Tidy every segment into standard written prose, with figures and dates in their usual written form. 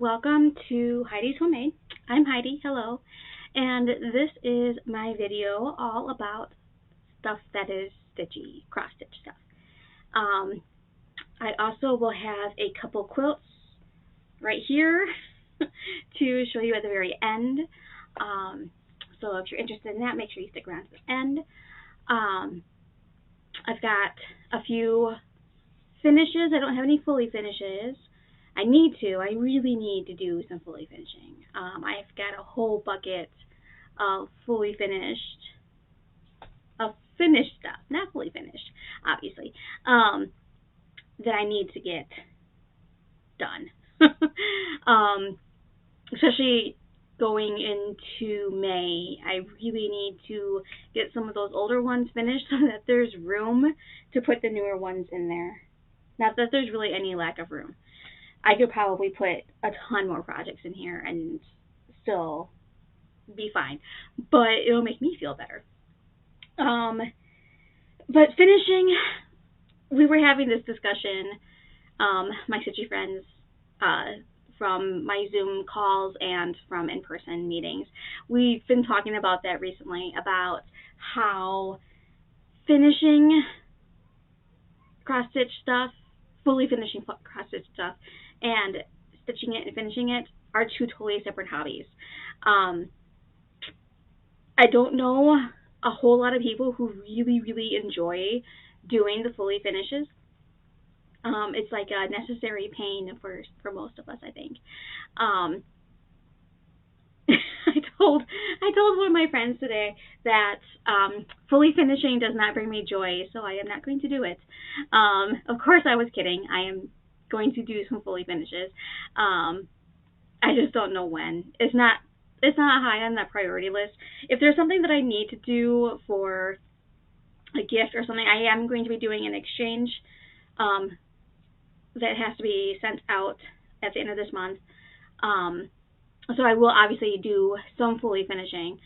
welcome to Heidi's Homemade. I'm Heidi, hello, and this is my video all about stuff that is stitchy, cross-stitch stuff. I also will have a couple quilts right here to show you at the very end. So if you're interested in that, make sure you stick around to the end. I've got a few finishes. I don't have any fully finishes. I really need to do some fully finishing. I've got a whole bucket of fully finished, finished stuff, not fully finished, obviously, that I need to get done. Especially going into May, I really need to get some of those older ones finished so that there's room to put the newer ones in there. Not that there's really any lack of room. I could probably put a ton more projects in here and still be fine, but it'll make me feel better. But finishing, we were having this discussion, my stitchy friends, from my Zoom calls and from in-person meetings. We've been talking about that recently, about how finishing cross-stitch stuff, fully finishing cross-stitch stuff, and stitching it and finishing it are two totally separate hobbies. I don't know a whole lot of people who really enjoy doing the fully finishes. It's like a necessary pain for most of us, I think. I told one of my friends today that fully finishing does not bring me joy, so I am not going to do it. Of course, I was kidding. I am going to do some fully finishes. I just don't know when. It's not high on that priority list. If there's something that I need to do for a gift or something, I am going to be doing an exchange that has to be sent out at the end of this month. So I will obviously do some fully finishing,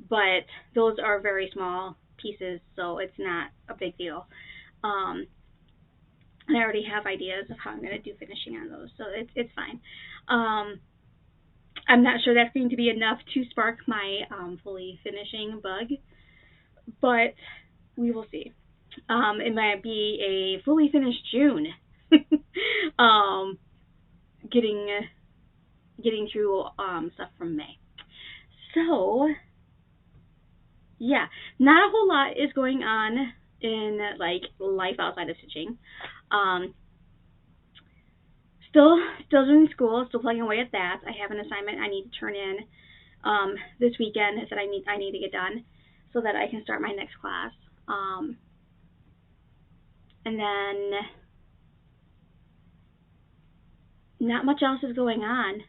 but those are very small pieces, so it's not a big deal. I already have ideas of how I'm going to do finishing on those, so it's fine. I'm not sure that's going to be enough to spark my fully finishing bug, but we will see. It might be a fully finished June. Getting through stuff from May. So yeah, not a whole lot is going on in like life outside of stitching. Still doing school, still plugging away at that. I have an assignment I need to turn in this weekend that I need to get done so that I can start my next class. And then not much else is going on.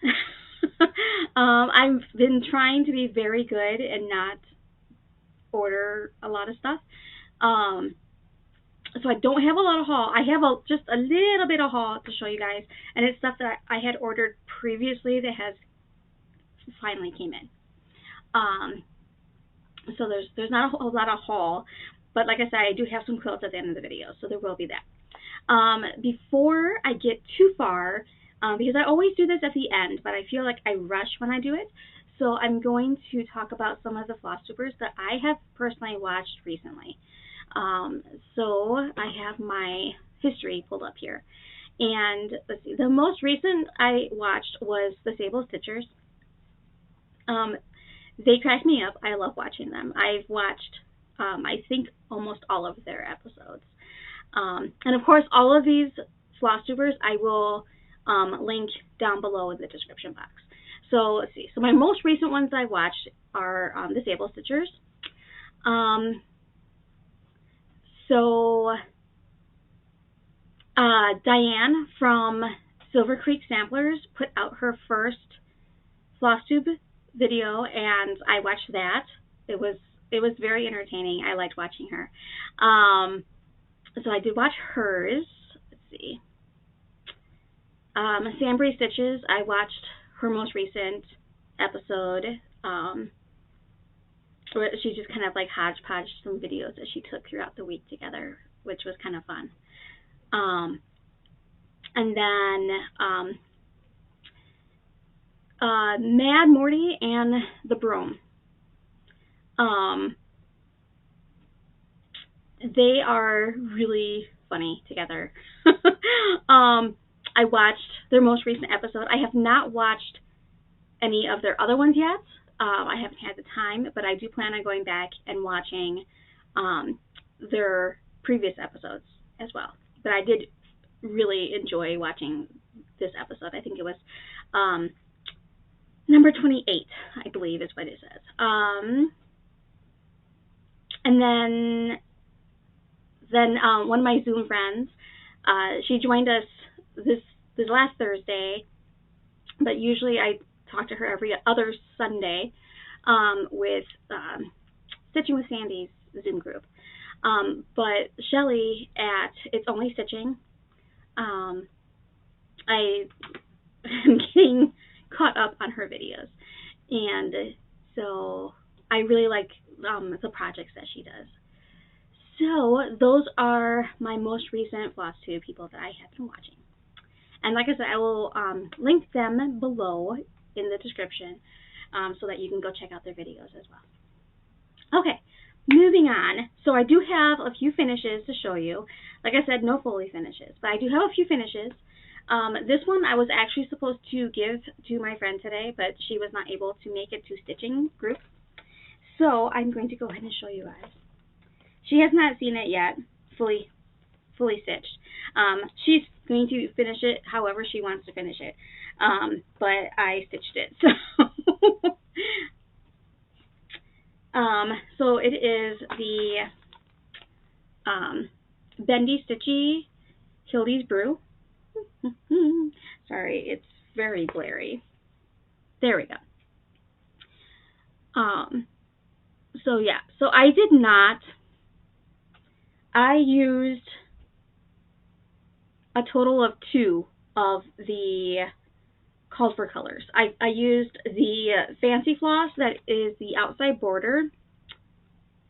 I've been trying to be very good and not order a lot of stuff. So I don't have a lot of haul. I have just a little bit of haul to show you guys, and it's stuff that I had ordered previously that has finally came in. So there's not a whole lot of haul, but like I said, I do have some quilts at the end of the video, so there will be that. Before I get too far, because I always do this at the end, but I feel like I rush when I do it, so I'm going to talk about some of the Flosstubers that I have personally watched recently. So I have my history pulled up here, and let's see, the most recent I watched was the SABLE Stitchers. They crack me up. I love watching them. I've watched, I think, almost all of their episodes. And of course, all of these Flosstubers I will link down below in the description box. So let's see. So my most recent ones I watched are the SABLE Stitchers. So Diane from Silver Creek Samplers put out her first Flosstube video, and I watched that. It was very entertaining. I liked watching her. So I did watch hers. Let's see. SABLE Stitchers, I watched her most recent episode. Where she just kind of like hodgepodged some videos that she took throughout the week together, which was kind of fun. And then Mad Morty and the Broom. They are really funny together. I watched their most recent episode. I have not watched any of their other ones yet. I haven't had the time, but I do plan on going back and watching their previous episodes as well. But I did really enjoy watching this episode. I think it was number 28, I believe is what it says. And then one of my Zoom friends, she joined us this last Thursday, but usually I talk to her every other Sunday with Stitching with Sandy's Zoom group. But Shelly at It's Only Stitching, I am getting caught up on her videos, and so I really like the projects that she does. So those are my most recent Flosstube people that I have been watching. And like I said, I will link them below in the description so that you can go check out their videos as well. Okay, moving on. So I do have a few finishes to show you. Like I said, no fully finishes, but I do have a few finishes. This one I was actually supposed to give to my friend today, but she was not able to make it to stitching group. So I'm going to go ahead and show you guys. She has not seen it yet, fully stitched. She's going to finish it however she wants to finish it, but I stitched it. So it is the Bendy Stitchy Hildy's Brew. Sorry, it's very glary. There we go. So yeah, so I did not. I used a total of 2 of the called for colors. I used the Fancy Floss that is the outside border.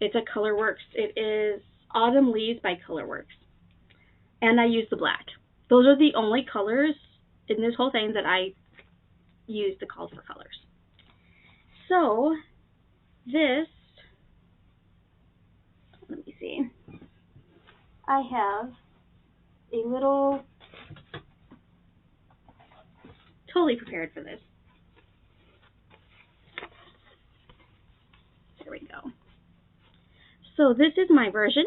It's a Colorworks. It is Autumn Leaves by Colorworks. And I used the black. Those are the only colors in this whole thing that I used the called for colors. So this, let me see. I have a little, totally prepared for this. There we go. So this is my version.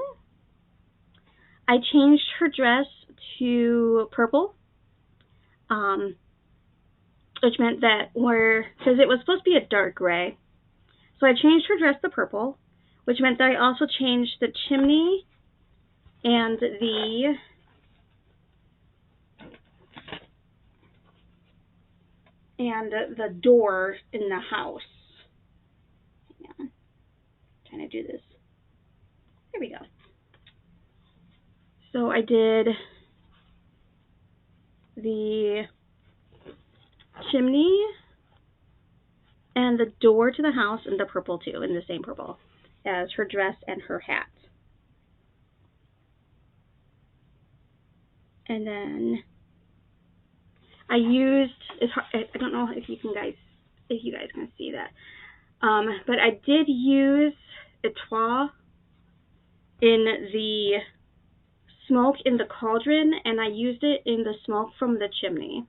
I changed her dress to purple, which meant that because it was supposed to be a dark gray, so I changed her dress to purple, which meant that I also changed the chimney and the door in the house. Hang on. I'm trying to do this. There we go. So I did the chimney and the door to the house in the purple too, in the same purple as her dress and her hat. And then I used, I don't know if you guys can see that, but I did use Etoile in the smoke in the cauldron, and I used it in the smoke from the chimney.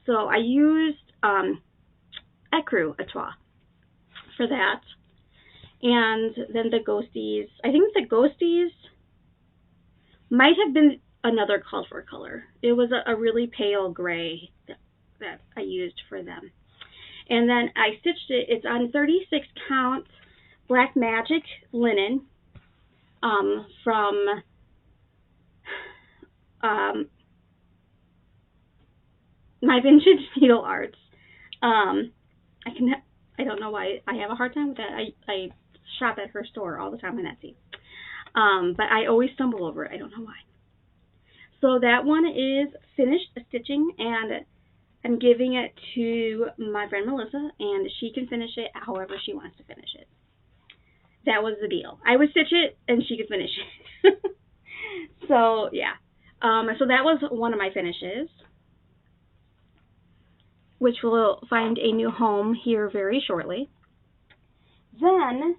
So I used Ecru Etoile for that. And then the ghosties, I think the ghosties might have been another called for color. It was a really pale gray that I used for them. And then I stitched it. It's on 36 count Black Magic linen from my Vintage Needle Arts. I don't know why I have a hard time with that. I shop at her store all the time on Etsy. But I always stumble over it. I don't know why. So that one is finished stitching, and I'm giving it to my friend Melissa, and she can finish it however she wants to finish it. That was the deal. I would stitch it, and she could finish it. So, yeah. So that was one of my finishes. which will find a new home here very shortly. Then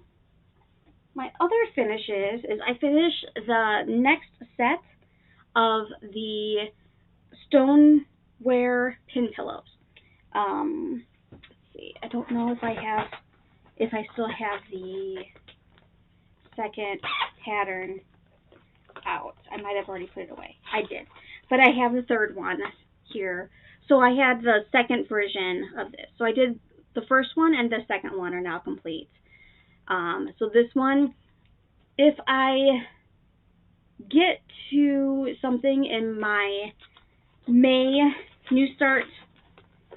my other finishes is I finish the next set of the stoneware pin pillows. Let's see, I don't know if I still have the second pattern out. I might have already put it away. I did. But I have the third one here. So I had the second version of this. So I did the first one and the second one are now complete. So this one, if I get to something in my May new start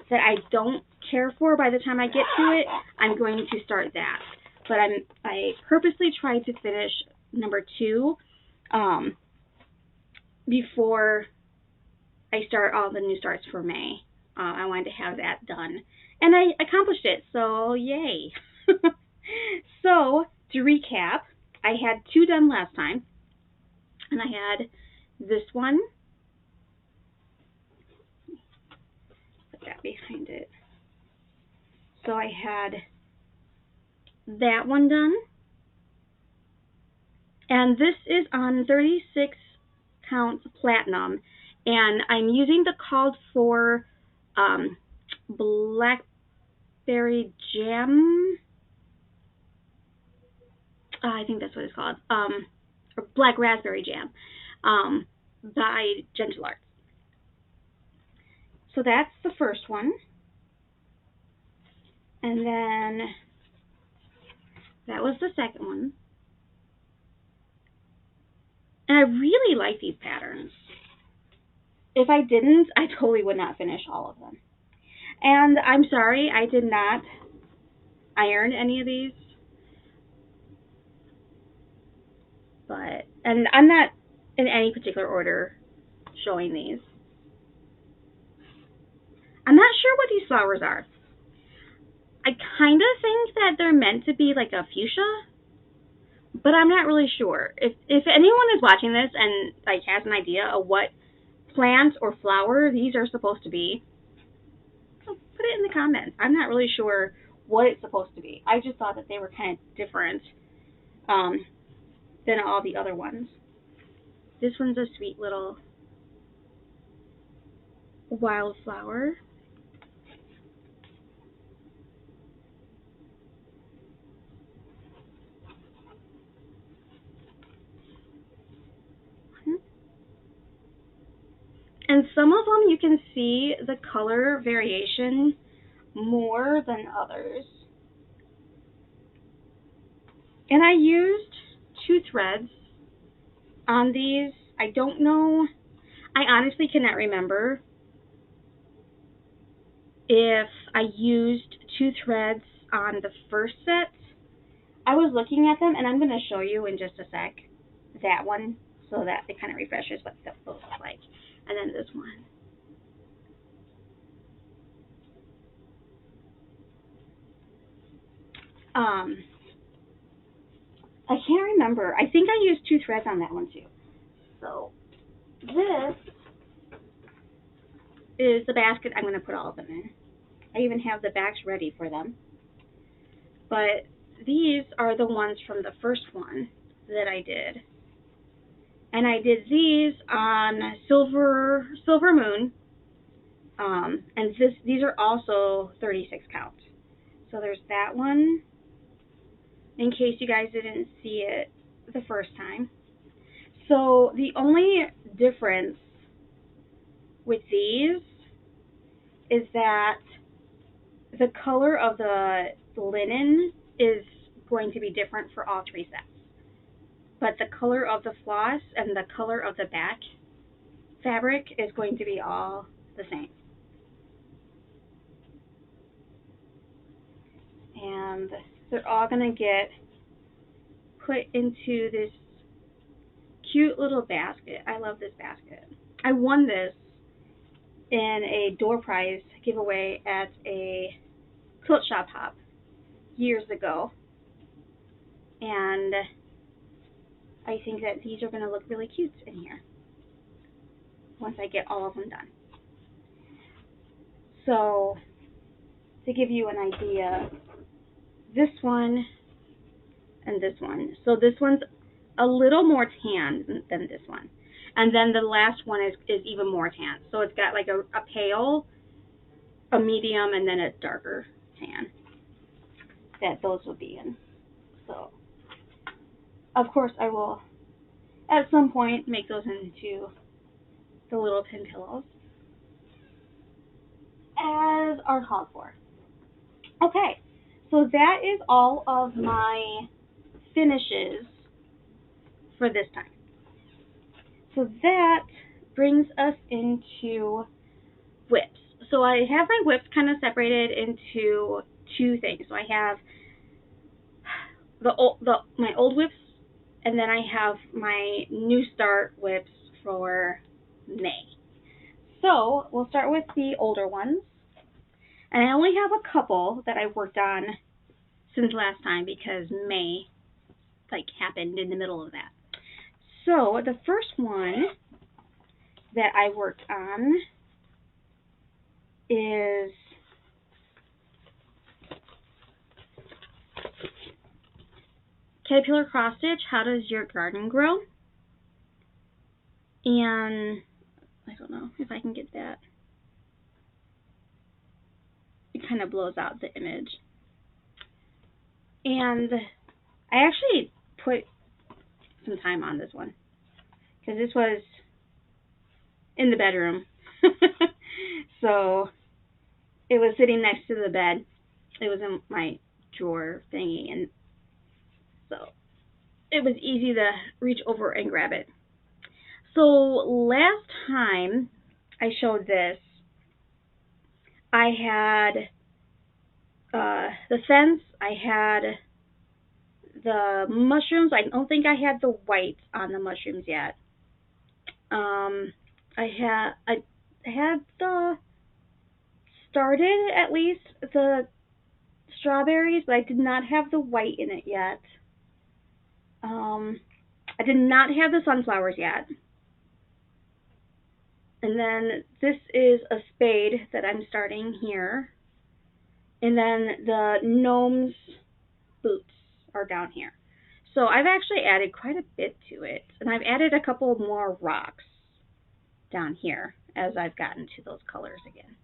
that I don't care for by the time I get to it, I'm going to start that. But I purposely tried to finish number 2 before I start all the new starts for May. I wanted to have that done. And I accomplished it, so yay. So, to recap, I had 2 done last time. And I had this one. Put that behind it. So I had that one done. And this is on 36 count platinum. And I'm using the called for blackberry jam. I think that's what it's called. Or black raspberry jam by Gentle Arts. So that's the first one. And then that was the second one. And I really like these patterns. If I didn't, I totally would not finish all of them. And I'm sorry, I did not iron any of these. And I'm not in any particular order showing these. I'm not sure what these flowers are. I kind of think that they're meant to be like a fuchsia, but I'm not really sure. If anyone is watching this and like has an idea of what plant or flower these are supposed to be, so put it in the comments. I'm not really sure what it's supposed to be. I just thought that they were kind of different than all the other ones. This one's a sweet little wildflower. And some of them you can see the color variation more than others. And I used 2 threads on these. I don't know, I honestly cannot remember if I used 2 threads on the first set. I was looking at them, and I'm going to show you in just a sec that one so that it kind of refreshes what those look like. And then this one. I can't remember. I think I used 2 threads on that one too. So this is the basket I'm going to put all of them in. I even have the backs ready for them. But these are the ones from the first one that I did. And I did these on Silver Moon. And these are also 36 count. So there's that one, in case you guys didn't see it the first time. So the only difference with these is that the color of the linen is going to be different for all 3 sets. But the color of the floss and the color of the back fabric is going to be all the same. And they're all going to get put into this cute little basket. I love this basket. I won this in a door prize giveaway at a quilt shop hop years ago. And I think that these are going to look really cute in here once I get all of them done. So to give you an idea, this one and this one. So this one's a little more tan than this one. And then the last one is even more tan. So it's got like a pale, a medium, and then a darker tan that those will be in. So, of course, I will, at some point, make those into the little pin pillows, as are called for. Okay, so that is all of my finishes for this time. So that brings us into whips. So I have my whips kind of separated into two things. So I have my old whips, and then I have my new start whips for May. So we'll start with the older ones. And I only have a couple that I've worked on since last time because May happened in the middle of that. So the first one that I worked on is Caterpillar Cross Stitch, How Does Your Garden Grow? And I don't know if I can get that. It kind of blows out the image. And I actually put some time on this one because this was in the bedroom. So it was sitting next to the bed. It was in my drawer thingy, and so it was easy to reach over and grab it. So last time I showed this, I had the fence, I had the mushrooms. I don't think I had the white on the mushrooms yet. I had the started at least the strawberries, but I did not have the white in it yet. I did not have the sunflowers yet. And then this is a spade that I'm starting here. And then the gnome's boots are down here. So I've actually added quite a bit to it. And I've added a couple more rocks down here as I've gotten to those colors again.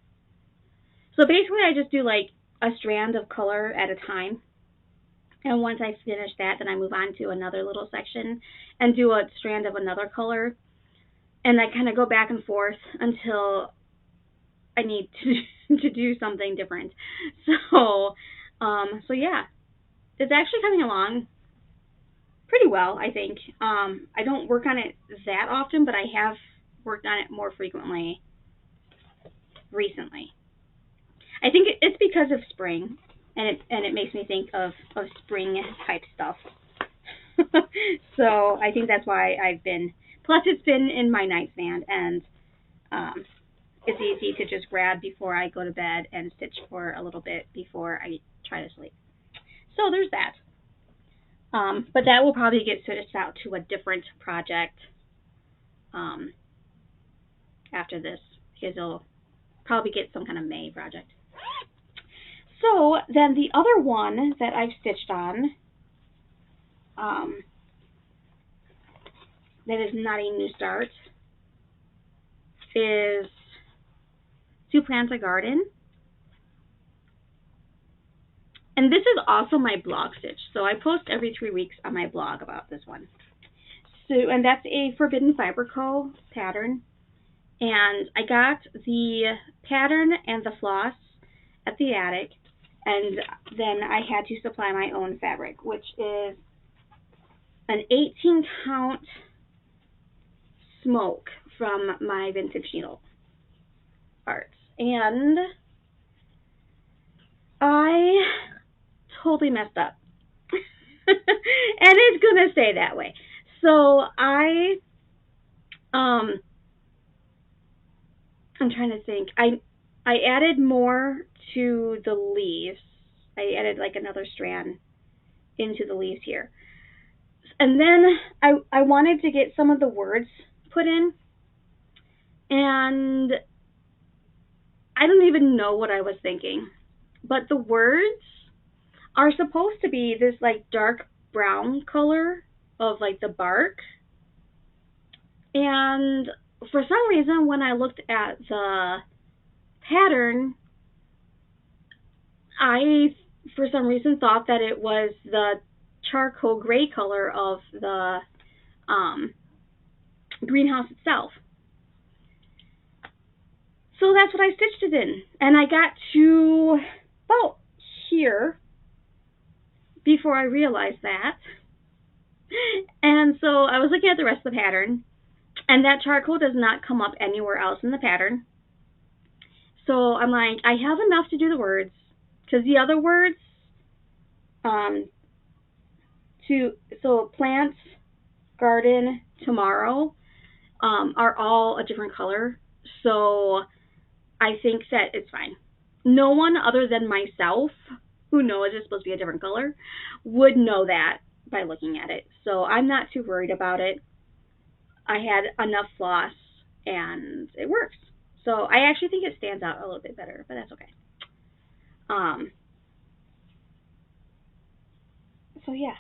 So basically I just do like a strand of color at a time. And once I finish that, then I move on to another little section and do a strand of another color. And I kind of go back and forth until I need to do something different. So yeah, it's actually coming along pretty well, I think. I don't work on it that often, but I have worked on it more frequently recently. I think it's because of spring, and it makes me think of spring type stuff. So I think that's why I've been. Plus, it's been in my nightstand, and it's easy to just grab before I go to bed and stitch for a little bit before I try to sleep. So there's that. But that will probably get switched out to a different project after this, because it'll probably get some kind of May project. So then the other one that I've stitched on, that is not a new start, is To Plant a Garden. And this is also my blog stitch. So I post every 3 weeks on my blog about this one. So, and that's a Forbidden Fiber Co. pattern. And I got the pattern and the floss at the attic. And then I had to supply my own fabric, which is an 18 count smoke from my Vintage Needle Arts. And I totally messed up. And it's going to stay that way. So I'm trying to think. I added more to the leaves. I added like another strand into the leaves here. And then I wanted to get some of the words put in. And I don't even know what I was thinking. but the words are supposed to be this like dark brown color of like the bark. And for some reason, when I looked at the pattern, I, for some reason, thought that it was the charcoal gray color of the greenhouse itself. So that's what I stitched it in. And I got to about here before I realized that. And so I was looking at the rest of the pattern, and that charcoal does not come up anywhere else in the pattern. So I'm like, I have enough to do the words, because the other words, so plants, garden, tomorrow, are all a different color. So I think that it's fine. No one other than myself, who knows it's supposed to be a different color, would know that by looking at it. So I'm not too worried about it. I had enough floss and it works. So I actually think it stands out a little bit better, but that's okay. So yeah.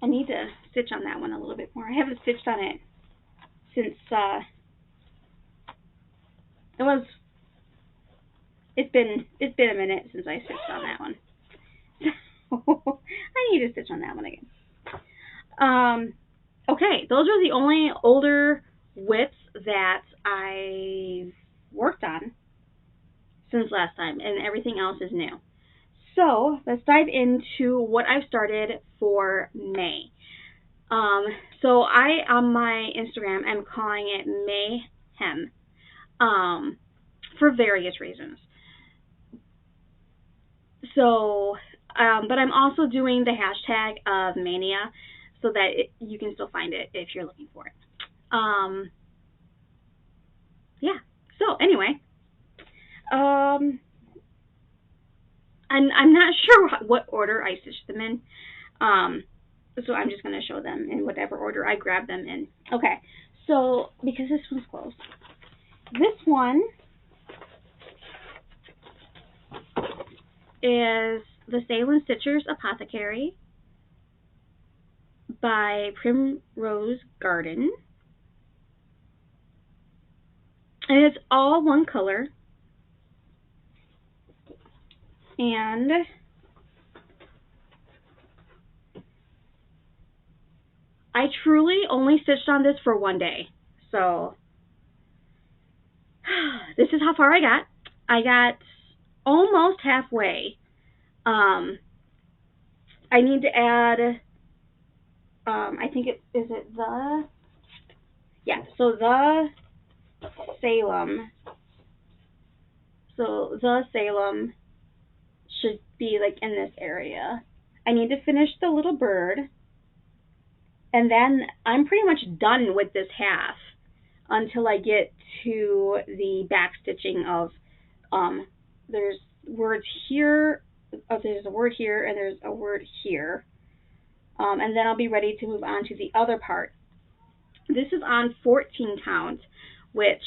I need to stitch on that one a little bit more. I haven't stitched on it since it's been a minute since I stitched on that one. So I need to stitch on that one again. Okay, those are the only older widths that I've worked on since last time, and everything else is new. So let's dive into what I've started for May. So I, on my Instagram, am calling it Mayhem, for various reasons. So, but I'm also doing the hashtag of Mania so that you can still find it if you're looking for it. Yeah. So anyway, I'm not sure what order I stitched them in. So I'm just going to show them in whatever order I grab them in. Okay, so because this one's closed. This one is the SABLE Stitchers Apothecary by Primrose Garden. And it's all one color. And I truly only stitched on this for one day. So this is how far I got. I got almost halfway. I need to add, I think is it the, yeah, so the Salem. So the Salem should be like in this area. I need to finish the little bird, and then I'm pretty much done with this half until I get to the back stitching of, there's words here, there's a word here, and there's a word here. And then I'll be ready to move on to the other part. This is on 14 count, which,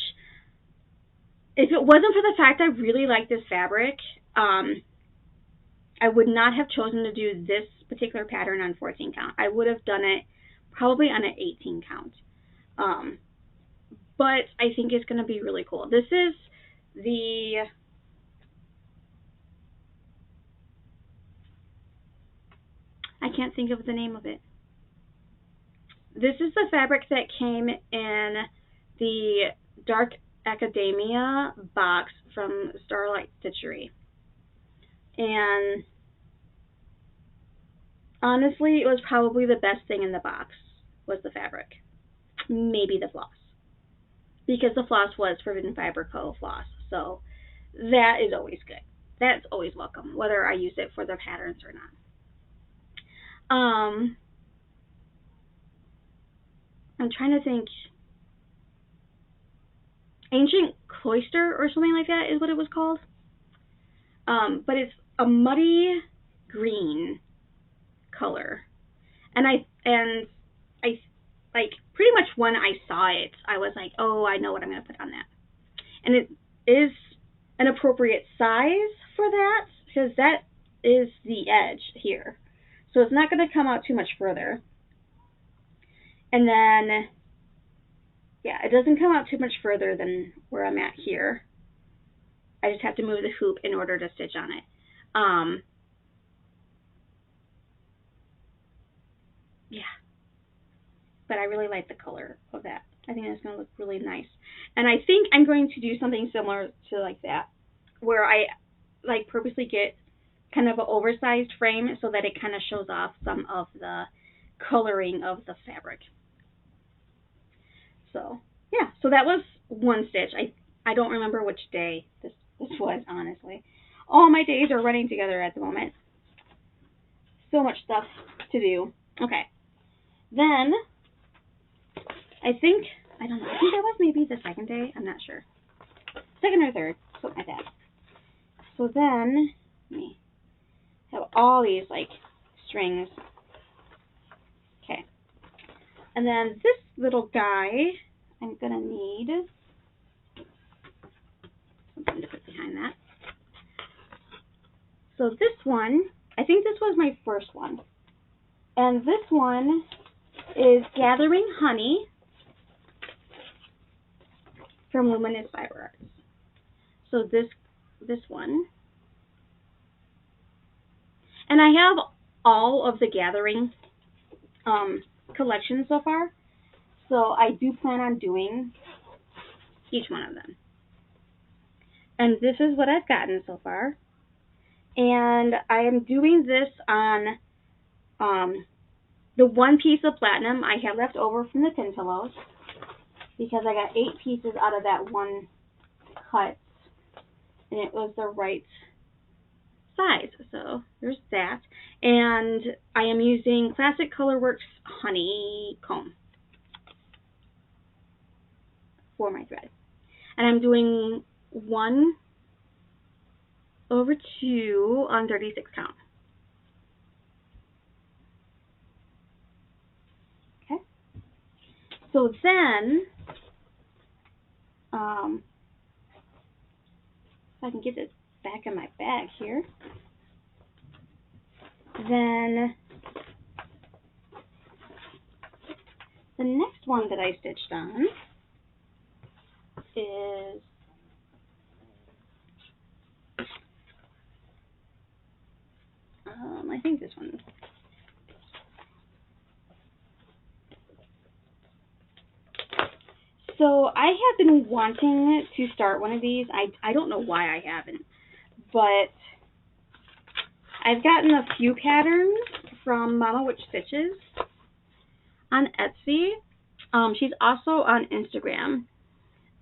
if it wasn't for the fact I really like this fabric, I would not have chosen to do this particular pattern on 14 count. I would have done it probably on an 18 count. But I think it's going to be really cool. This is the, I can't think of the name of it. This is the fabric that came in the Dark Academia box from Starlight Stitchery. And honestly, it was probably the best thing in the box was the fabric. Maybe the floss. Because the floss was Forbidden Fiber Co. floss. So that is always good. That's always welcome, whether I use it for the patterns or not. I'm trying to think. Ancient Cloister or something like that is what it was called. But it's a muddy green color. And I like pretty much when I saw it, I was like, oh, I know what I'm going to put on that. And it is an appropriate size for that, because that is the edge here. So it's not going to come out too much further. And then, yeah, it doesn't come out too much further than where I'm at here. I just have to move the hoop in order to stitch on it. Yeah. But I really like the color of that. I think that's going to look really nice. And I think I'm going to do something similar to like that, where I like purposely get kind of an oversized frame so that it kind of shows off some of the coloring of the fabric. So, yeah. So that was one stitch. I don't remember which day this was, honestly. All my days are running together at the moment. So much stuff to do. Okay. Then, I think that was maybe the second day. I'm not sure. Second or third, something like that. So then, let me have all these, like, strings. Okay. And then this little guy, I'm going to need something to put behind that. So this one, I think this was my first one. And this one is Gathering Honey from Luminous Fiber Arts. So this one. And I have all of the Gathering collections so far. So I do plan on doing each one of them. And this is what I've gotten so far. And I am doing this on the one piece of platinum I have left over from the pin pillows, because I got 8 pieces out of that one cut, and it was the right size. So there's that. And I am using Classic Colorworks Honeycomb for my thread. And I'm doing 1/2 on 36 count. Okay. So then, if I can get it back in my bag here, then the next one that I stitched on is I think this one. So I have been wanting to start one of these. I don't know why I haven't, but I've gotten a few patterns from Mama Witch Stitches on Etsy. She's also on Instagram.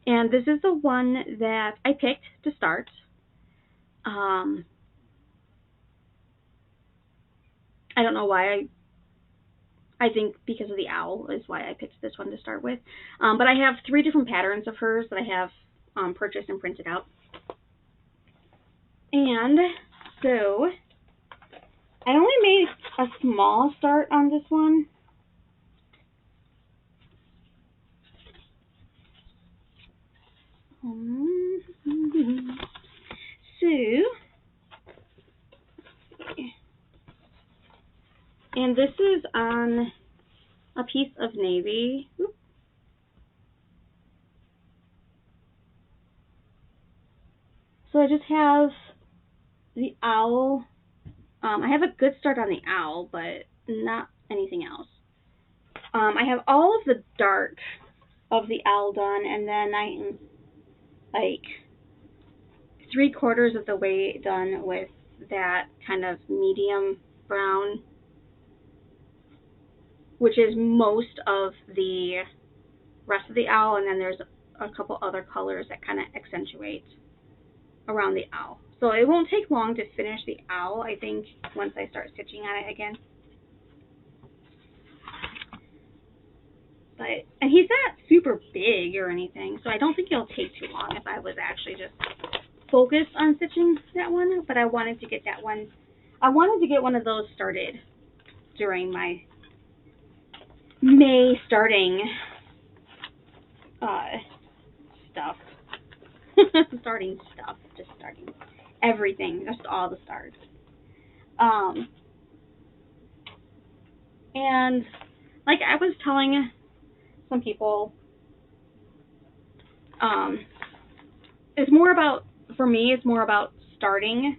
And this is the one that I picked to start. I don't know why. I think because of the owl is why I picked this one to start with. But I have 3 different patterns of hers that I have purchased and printed out. And so I only made a small start on this one. And this is on a piece of navy. So I just have the owl. I have a good start on the owl, but not anything else. I have all of the dark of the owl done, and then I'm like 3/4 of the way done with that kind of medium brown, which is most of the rest of the owl, and then there's a couple other colors that kind of accentuate around the owl. So it won't take long to finish the owl, I think, once I start stitching on it again. And he's not super big or anything, so I don't think it'll take too long if I was actually just focused on stitching that one. But I wanted to get that one. I wanted to get one of those started during my May starting stuff. Starting stuff. Just starting everything. Just all the starts. And like I was telling some people, it's more about, for me, it's more about starting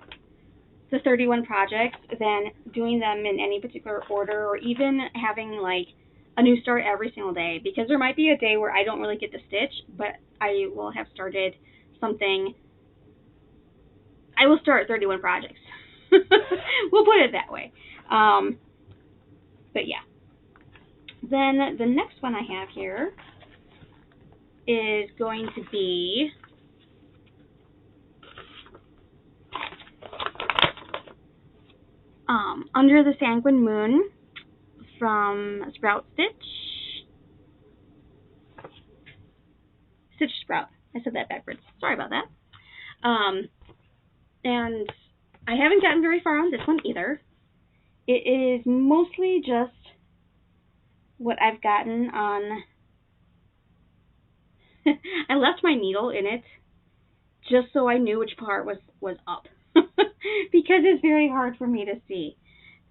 the 31 projects than doing them in any particular order, or even having like a new start every single day, because there might be a day where I don't really get to stitch, but I will have started something. I will start 31 projects. We'll put it that way. But yeah. Then the next one I have here is going to be Under the Sanguine Moon from Sprout Stitch Sprout. I said that backwards. Sorry about that. And I haven't gotten very far on this one either. It is mostly just what I've gotten on. I left my needle in it just so I knew which part was up. Because it's very hard for me to see.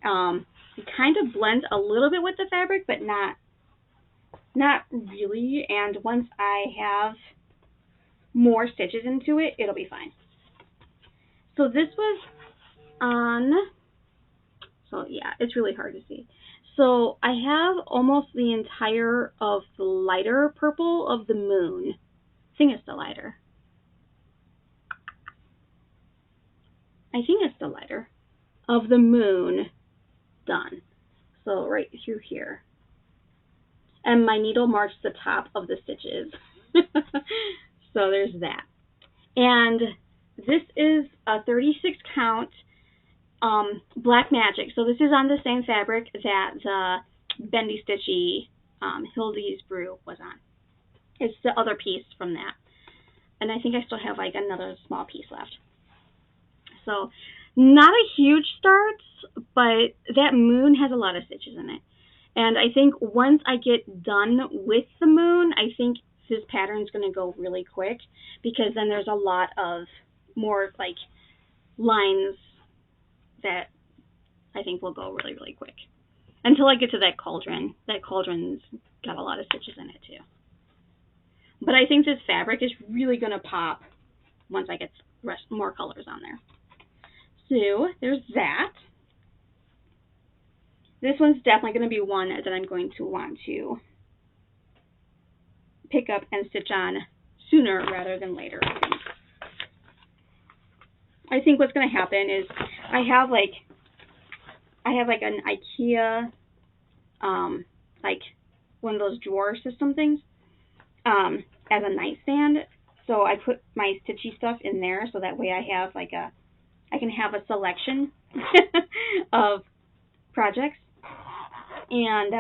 It kind of blends a little bit with the fabric, but not really. And once I have more stitches into it, it'll be fine. So this was on, so yeah, it's really hard to see. So I have almost the entire of the lighter purple of the moon. I think it's the lighter. I think it's the lighter of the moon done. So right through here. And my needle marks the top of the stitches. So there's that. And this is a 36 count Black Magic. So this is on the same fabric that the Bendy Stitchy Hildy's Brew was on. It's the other piece from that. And I think I still have like another small piece left. So not a huge start, but that moon has a lot of stitches in it. And I think once I get done with the moon, I think this pattern is going to go really quick, because then there's a lot of more like lines that I think will go really, really quick. Until I get to that cauldron. That cauldron's got a lot of stitches in it too. But I think this fabric is really going to pop once I get more colors on there. So there's that. This one's definitely going to be one that I'm going to want to pick up and stitch on sooner rather than later, I think. I think what's going to happen is I have like an IKEA, like one of those drawer system things, as a nightstand. So I put my stitchy stuff in there, so that way I can have a selection of projects. And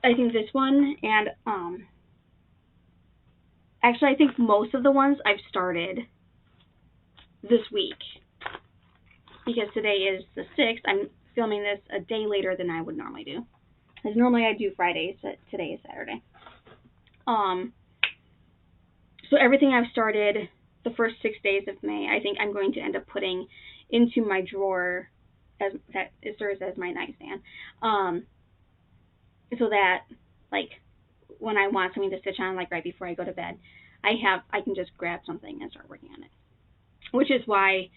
I think this one, and actually I think most of the ones I've started this week, because today is the 6th. I'm filming this a day later than I would normally do, because normally I do Fridays, but today is Saturday. So everything I've started the first 6 days of May, I think I'm going to end up putting into my drawer that it serves as my nightstand, so that like when I want something to stitch on, like right before I go to bed, I can just grab something and start working on it. Which is why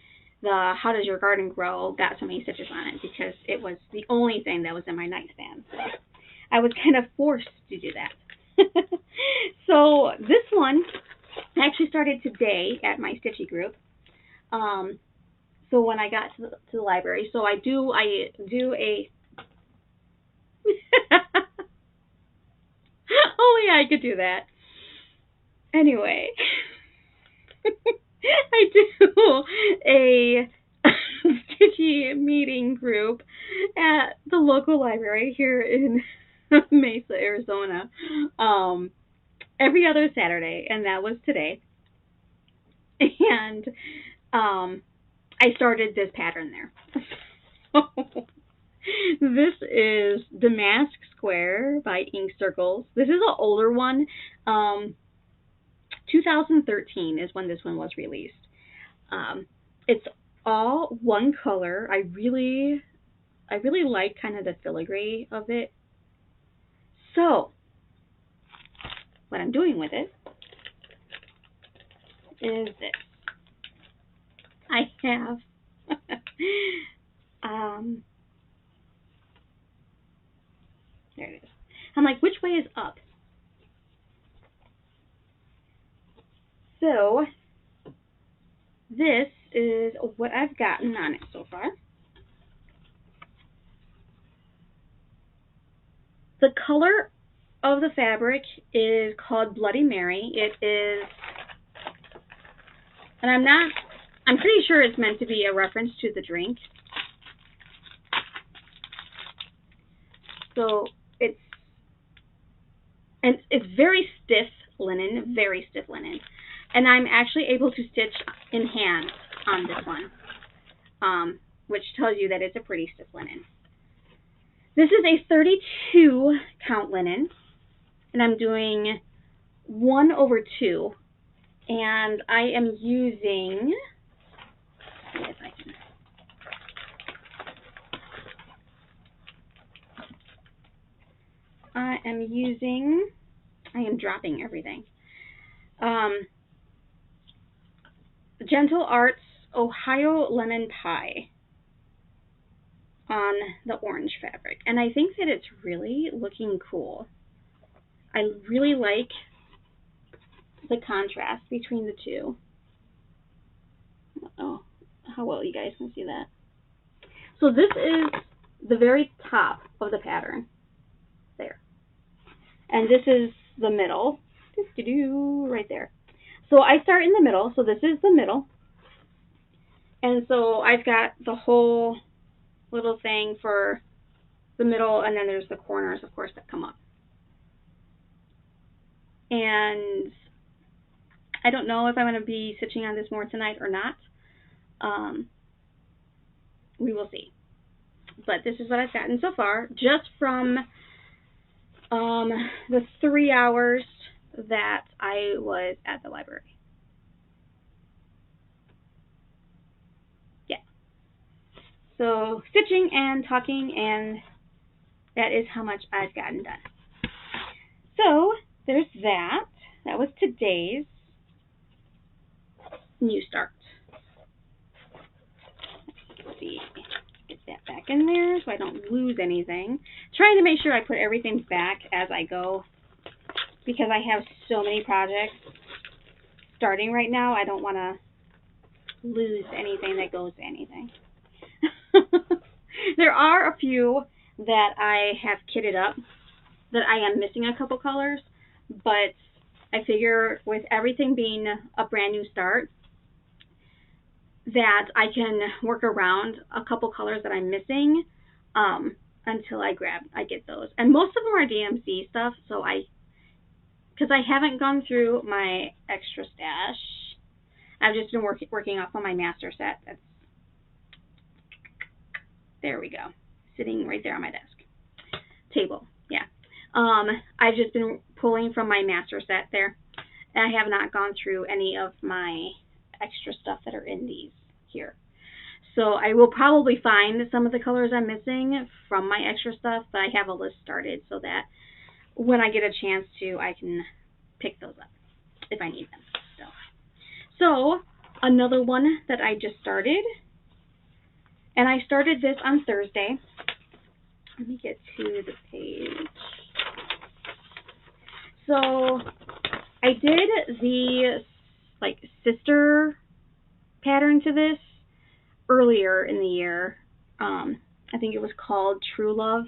the How Does Your Garden Grow got so many stitches on it, because it was the only thing that was in my nightstand. So I was kind of forced to do that. So this one I actually started today at my Stitchy group. So when I got to the library, so I do a only I could do that. Anyway, I do a Stitchy meeting group at the local library here in Mesa, Arizona, every other Saturday, and that was today. And I started this pattern there. This is Damask Square by Ink Circles. This is an older one. 2013 is when this one was released. It's all one color. I really like kind of the filigree of it. So, what I'm doing with it is this. I have there it is. I'm like, which way is up? So, this is what I've gotten on it so far. The color of the fabric is called Bloody Mary. It is, and I'm pretty sure it's meant to be a reference to the drink. So it's very stiff linen, very stiff linen. And I'm actually able to stitch in hand on this one, which tells you that it's a pretty stiff linen. This is a 32 count linen, and I'm doing 1/2, and I am using, let's see if I can, I am dropping everything. Gentle Arts Ohio Lemon Pie on the orange fabric. And I think that it's really looking cool. I really like the contrast between the two. Oh, how well you guys can see that. So this is the very top of the pattern. There. And this is the middle. Right there. So I start in the middle. So this is the middle. And so I've got the whole little thing for the middle, and then there's the corners, of course, that come up. And I don't know if I'm going to be stitching on this more tonight or not. We will see. But this is what I've gotten so far, just from the 3 hours that I was at the library. Yeah. So stitching and talking, and that is how much I've gotten done. So there's that. That was today's new start. Let's see. Get that back in there so I don't lose anything. Trying to make sure I put everything back as I go, because I have so many projects starting right now. I don't want to lose anything that goes to anything. There are a few that I have kitted up that I am missing a couple colors, but I figure with everything being a brand new start, that I can work around a couple colors that I'm missing until I get those. And most of them are DMC stuff, so because I haven't gone through my extra stash. I've just been working off on my master set. There we go. Sitting right there on my desk. Table, yeah. I've just been pulling from my master set there. I have not gone through any of my extra stuff that are in these here. So I will probably find some of the colors I'm missing from my extra stuff, but I have a list started so that when I get a chance to, I can pick those up if I need them. So another one that I just started, and I started this on Thursday. Let me get to the page. So I did the sister pattern to this earlier in the year. I think it was called True Love.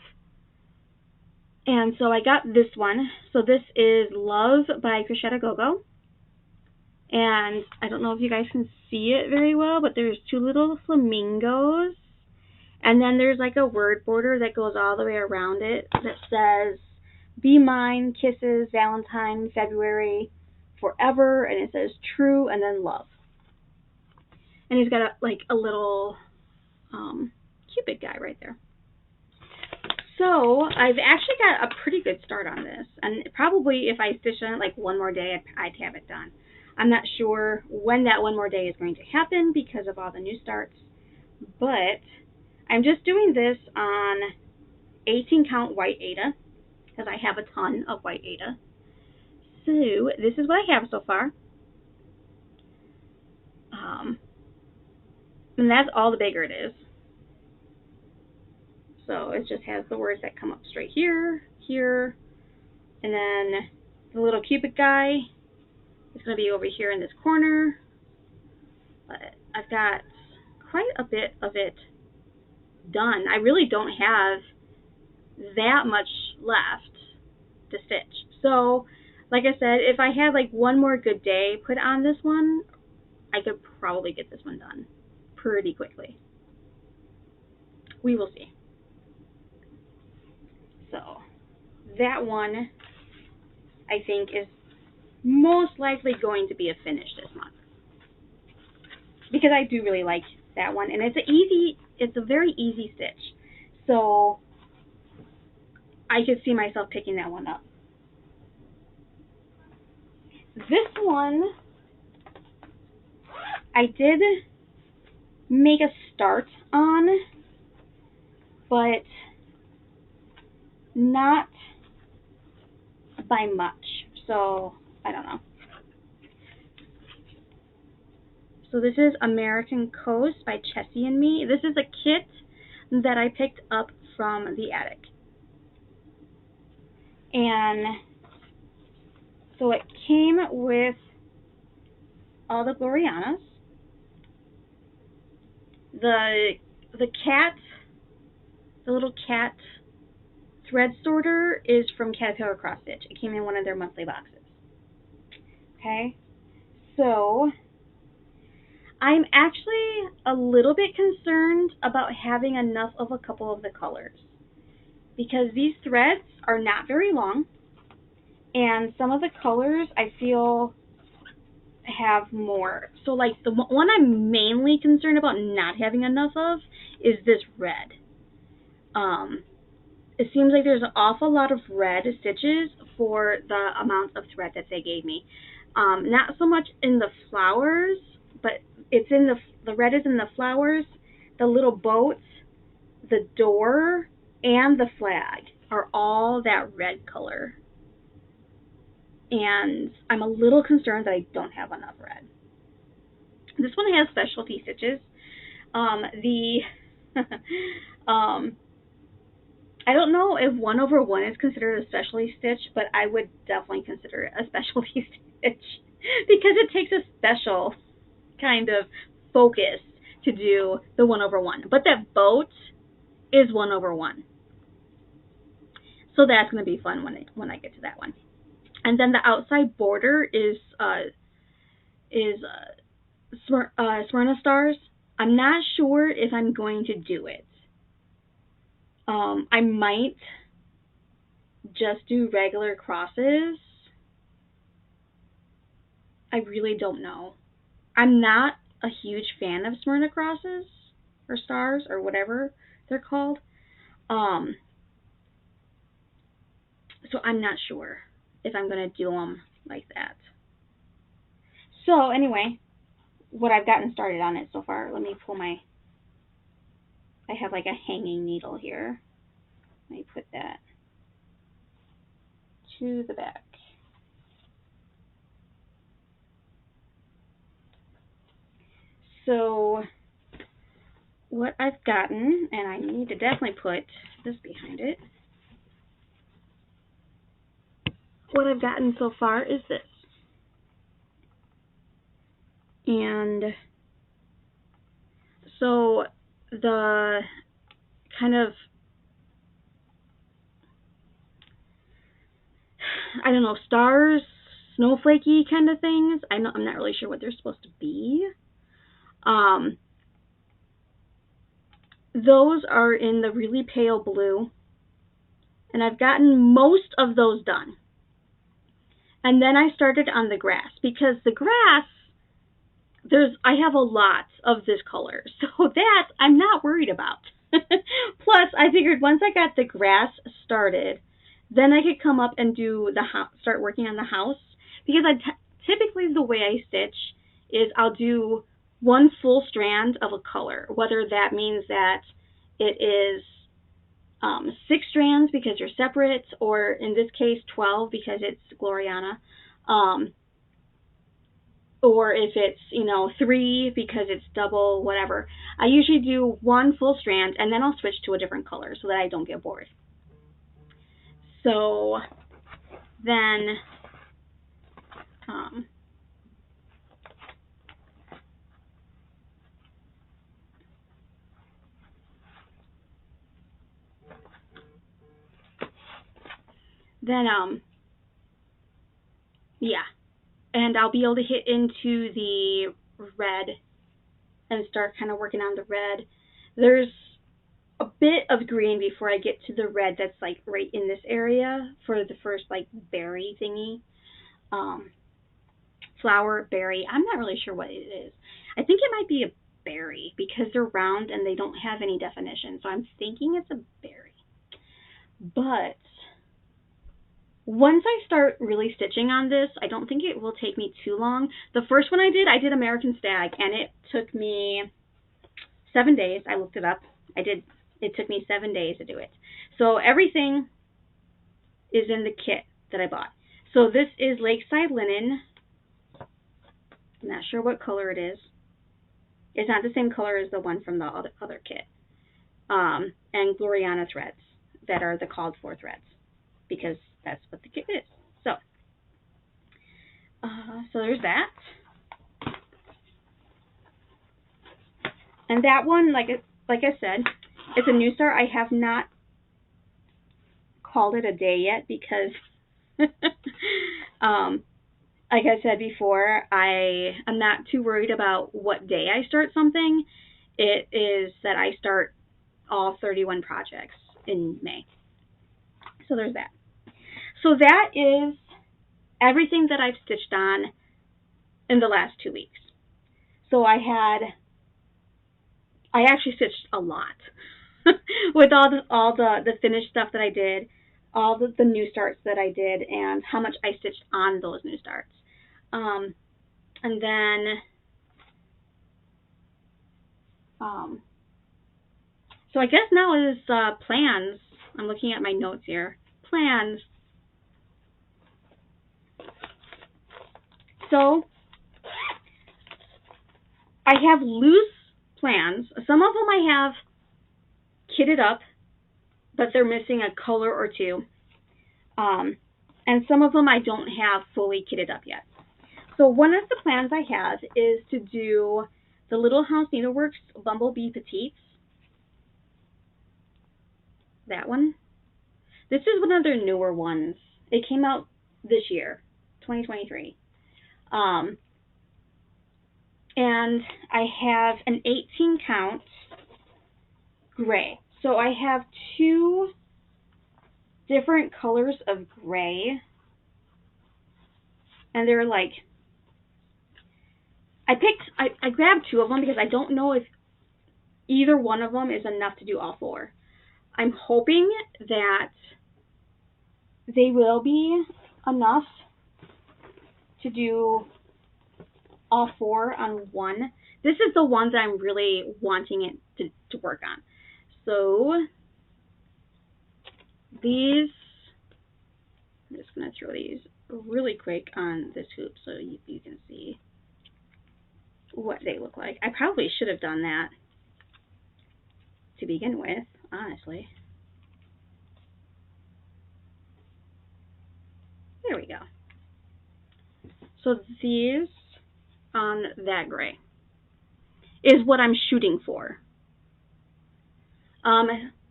And so I got this one. So this is Love by Crochet Go-Go. And I don't know if you guys can see it very well, but there's two little flamingos. And then there's like a word border that goes all the way around it that says, "Be mine, kisses, Valentine, February, forever," and it says true and then love. And he's got a little Cupid guy right there. So I've actually got a pretty good start on this, and probably if I stitch on it like one more day, I'd have it done. I'm not sure when that one more day is going to happen because of all the new starts, but I'm just doing this on 18 count white Aida because I have a ton of white Aida. So this is what I have so far. And that's all the bigger it is. So it just has the words that come up straight here, here, and then the little Cupid guy is going to be over here in this corner. But I've got quite a bit of it done. I really don't have that much left to stitch. So, like I said, if I had like one more good day put on this one, I could probably get this one done pretty quickly. We will see. So, that one, I think, is most likely going to be a finish this month. Because I do really like that one, and it's a very easy stitch. So, I could see myself picking that one up. This one, I did make a start on, but not by much. So, I don't know. So this is American Coast by Chessie and Me. This is a kit that I picked up from the attic. And so it came with all the Glorianas. The cat, the little cat thread sorter is from Caterpillar Cross Stitch. It came in one of their monthly boxes. Okay, so I'm actually a little bit concerned about having enough of a couple of the colors, because these threads are not very long, and some of the colors I feel have more. So like the one I'm mainly concerned about not having enough of is this red. It seems like there's an awful lot of red stitches for the amount of thread that they gave me. Not so much in the flowers, but it's in the red is in the flowers, the little boats, the door, and the flag are all that red color. And I'm a little concerned that I don't have enough red. This one has specialty stitches. I don't know if 1/1 is considered a specialty stitch, but I would definitely consider it a specialty stitch because it takes a special kind of focus to do the 1/1. But that boat is 1/1. So that's going to be fun when I get to that one. And then the outside border is Smyrna stars. I'm not sure if I'm going to do it. I might just do regular crosses. I really don't know. I'm not a huge fan of Smyrna crosses or stars or whatever they're called. So I'm not sure if I'm going to do them like that. So anyway, what I've gotten started on it so far, let me pull I have like a hanging needle here. Let me put that to the back. So what I've gotten, and I need to definitely put this behind it. What I've gotten so far is this. And so the kind of, I don't know, stars, snowflakey kind of things. I'm not really sure what they're supposed to be. Those are in the really pale blue. And I've gotten most of those done. And then I started on the grass, because the grass, I have a lot of this color. So that I'm not worried about. Plus, I figured once I got the grass started, then I could come up and do the start working on the house, because typically the way I stitch is I'll do one full strand of a color, whether that means that it is 6 strands because they're separate, or in this case 12 because it's Gloriana, or if it's 3 because it's double, whatever. I usually do one full strand and then I'll switch to a different color so that I don't get bored. So then yeah, and I'll be able to hit into the red and start kind of working on the red. There's a bit of green before I get to the red that's like right in this area for the first like berry thingy. Flower, berry, I'm not really sure what it is. I think it might be a berry because they're round and they don't have any definition, so I'm thinking it's a berry. But once I start really stitching on this, I don't think it will take me too long. The first one I did American Stag, and it took me 7 days. I looked it up. It took me 7 days to do it. So everything is in the kit that I bought. So this is Lakeside Linen. I'm not sure what color it is. It's not the same color as the one from the other kit. And Gloriana threads that are the called for threads, because that's what the kit is. So there's that. And that one, like I said, it's a new start. I have not called it a day yet because like I said before, I am not too worried about what day I start something. It is that I start all 31 projects in May. So there's that. So that is everything that I've stitched on in the last 2 weeks. So I actually stitched a lot with all the finished stuff that I did, all the new starts that I did, and how much I stitched on those new starts. And then so I guess now is plans. I'm looking at my notes here. Plans. So I have loose plans. Some of them I have kitted up, but they're missing a color or two. And some of them I don't have fully kitted up yet. So one of the plans I have is to do the Little House Needleworks Bumblebee Petites. That one. This is one of their newer ones. It came out this year, 2023. And I have an 18 count gray. So I have 2 different colors of gray. And they're like, I grabbed 2 of them because I don't know if either one of them is enough to do all 4. I'm hoping that they will be enough to do all 4 on one. This is the one that I'm really wanting it to work on. So these, I'm just going to throw these really quick on this hoop so you can see what they look like. I probably should have done that to begin with, honestly. There we go. So these on that gray is what I'm shooting for.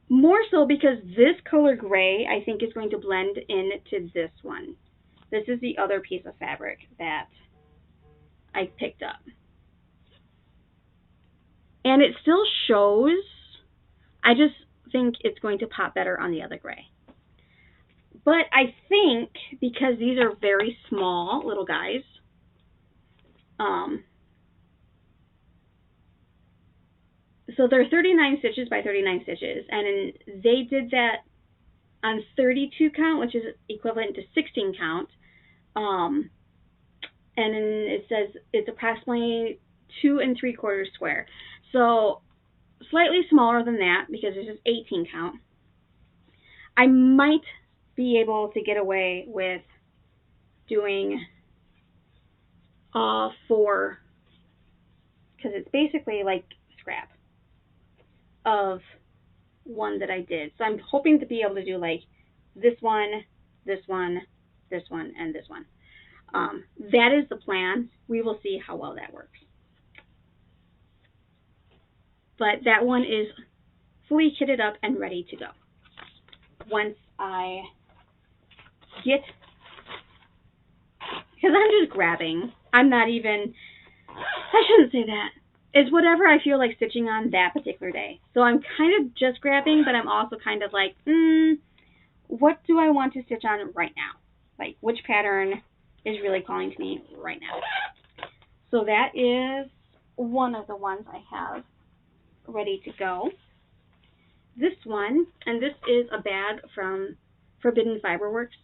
More so because this color gray I think is going to blend into this one. This is the other piece of fabric that I picked up. And it still shows. I just think it's going to pop better on the other gray. But I think because these are very small little guys, So they're 39 stitches by 39 stitches, and they did that on 32 count, which is equivalent to 16 count. And then it says it's approximately 2 3/4 square. So slightly smaller than that because this is 18 count. I might be able to get away with doing 4, because it's basically like scrap of one that I did. So I'm hoping to be able to do like this one, this one, this one, and this one. That is the plan. We will see how well that works. But that one is fully kitted up and ready to go. Once I get, because I'm just grabbing. I'm not even, I shouldn't say that. It's whatever I feel like stitching on that particular day. So I'm kind of just grabbing, but I'm also kind of like, what do I want to stitch on right now? Like, which pattern is really calling to me right now? So that is one of the ones I have ready to go. This one, and this is a bag from Forbidden Fiberworks.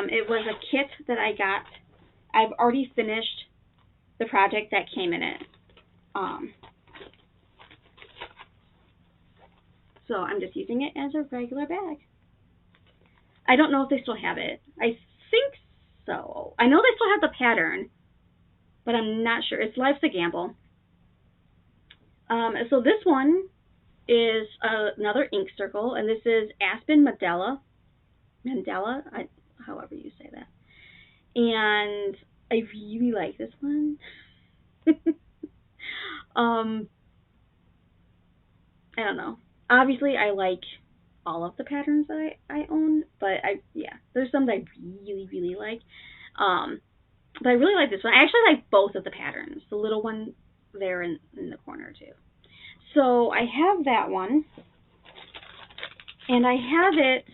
It was a kit that I got. I've already finished the project that came in it. So I'm just using it as a regular bag. I don't know if they still have it. I think so. I know they still have the pattern, but I'm not sure. It's Life's a Gamble. So this one is another ink circle, and this is Aspen Mandela, however you say that. And I really like this one. I don't know. Obviously, I like all of the patterns that I own, but there's some that I really, really like. But I really like this one. I actually like both of the patterns. The little one there in the corner too. So I have that one, and I have it.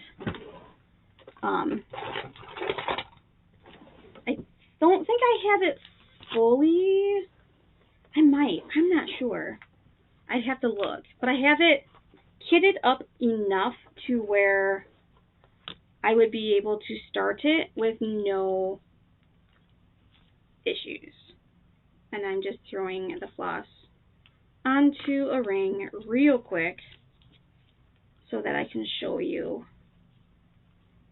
I don't think I have it fully. I might. I'm not sure. I'd have to look. But I have it kitted up enough to where I would be able to start it with no issues. And I'm just throwing the floss onto a ring real quick so that I can show you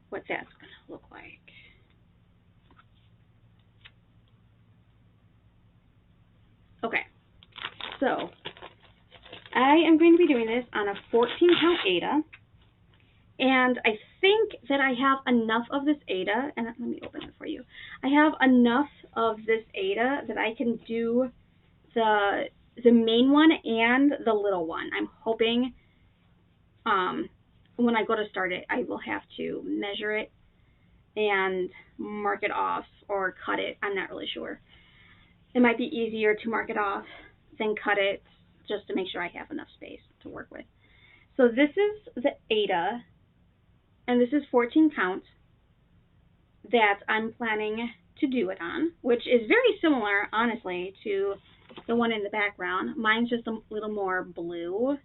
what that's going to look like. Okay, so I am going to be doing this on a 14 count Aida, and I think that I have enough of this Aida, and let me open it for you. I have enough of this Aida that I can do the main one and the little one. I'm hoping when I go to start it, I will have to measure it and mark it off or cut it. I'm not really sure. It might be easier to mark it off than cut it, just to make sure I have enough space to work with. So this is the Aida, and this is 14 count that I'm planning to do it on, which is very similar, honestly, to the one in the background. Mine's just a little more blue,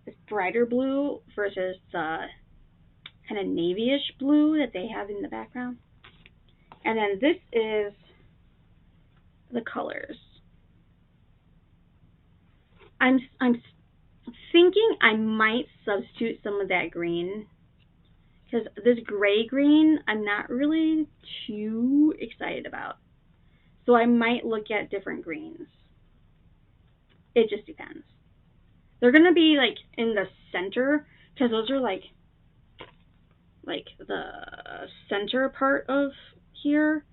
this brighter blue versus the kind of navy-ish blue that they have in the background. And then this is the colors. I'm thinking I might substitute some of that green, because this gray green I'm not really too excited about. So I might look at different greens. It just depends. They're going to be like in the center, because those are like the center part of here.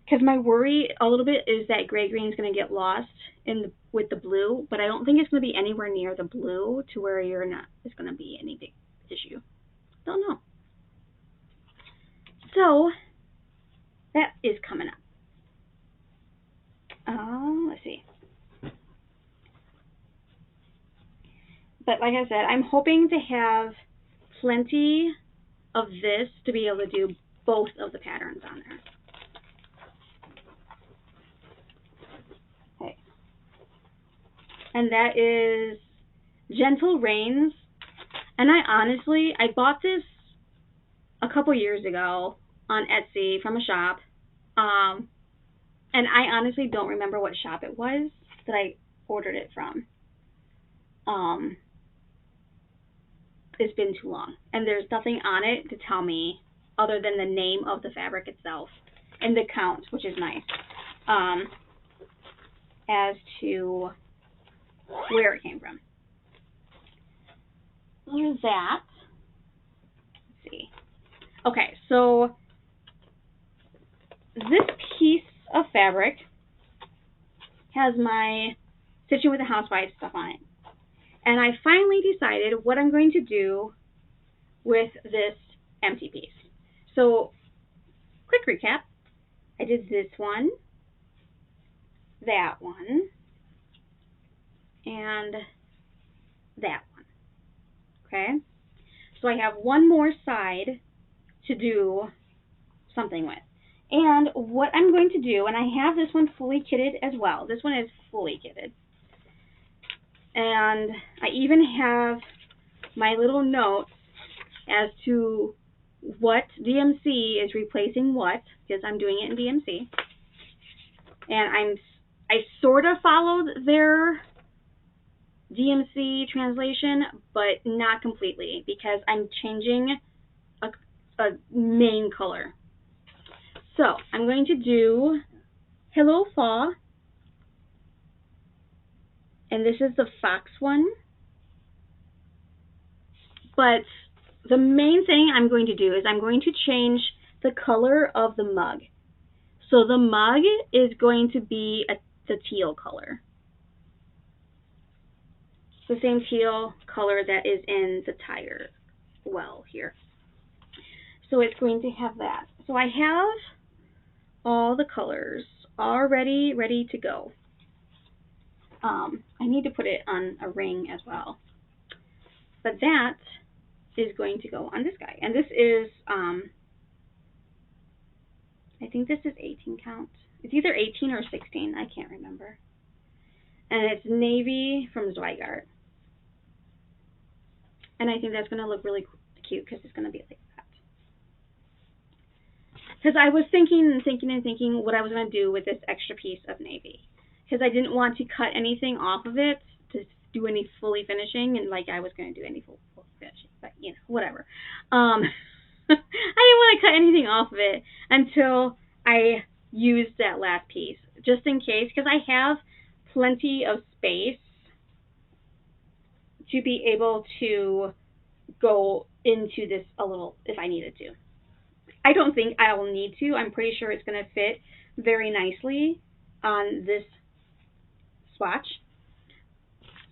Because my worry a little bit is that gray green is going to get lost with the blue, but I don't think it's going to be anywhere near the blue to where it's going to be any big issue. Don't know. So that is coming up. Let's see. But like I said, I'm hoping to have plenty of this to be able to do both of the patterns on there. Okay. and that is Gentle Rains. And I bought this a couple years ago on Etsy from a shop. And I honestly don't remember what shop it was that I ordered it from. It's been too long. And there's nothing on it to tell me other than the name of the fabric itself and the count, which is nice, as to where it came from. There's that. Let's see. Okay, so this piece of fabric has my Stitching with the Housewives stuff on it. And I finally decided what I'm going to do with this empty piece. So, quick recap. I did this one, that one, and that one. Okay? So I have one more side to do something with. And what I'm going to do, and I have this one fully kitted as well. This one is fully kitted. And I even have my little notes as to what DMC is replacing what, because I'm doing it in DMC. And I sort of followed their DMC translation, but not completely, because I'm changing a main color. So I'm going to do Hello Fall, and this is the fox one. But the main thing I'm going to do is I'm going to change the color of the mug. So the mug is going to be the teal color. The same teal color that is in the tire well here. So it's going to have that. So I have all the colors already ready to go. I need to put it on a ring as well. But that is going to go on this guy. And this is, I think this is 18 count. It's either 18 or 16. I can't remember. And it's navy from Zweigart. And I think that's going to look really cute because it's going to be like that. Because I was thinking what I was going to do with this extra piece of navy. Because I didn't want to cut anything off of it to do any fully finishing, and like I was going to do any full finishing, but you know, whatever. I didn't want to cut anything off of it until I used that last piece, just in case, because I have plenty of space to be able to go into this a little if I needed to. I don't think I will need to. I'm pretty sure it's going to fit very nicely on this swatch,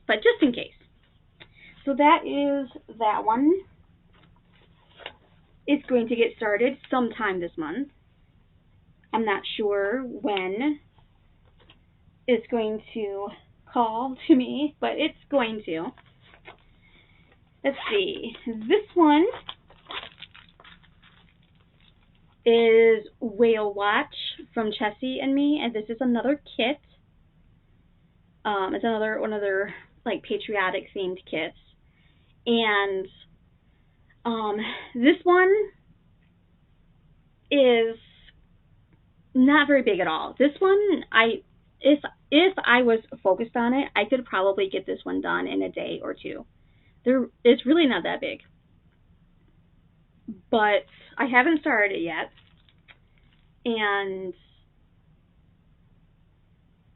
but just in case. So that is that one. It's going to get started sometime this month. I'm not sure when it's going to call to me, but it's going to. Let's see. This one is Whale Watch from Chessie and me, and this is another kit. It's another one of their like patriotic themed kits, and this one is not very big at all. This one, if I was focused on it, I could probably get this one done in a day or two. It's really not that big, but I haven't started it yet, and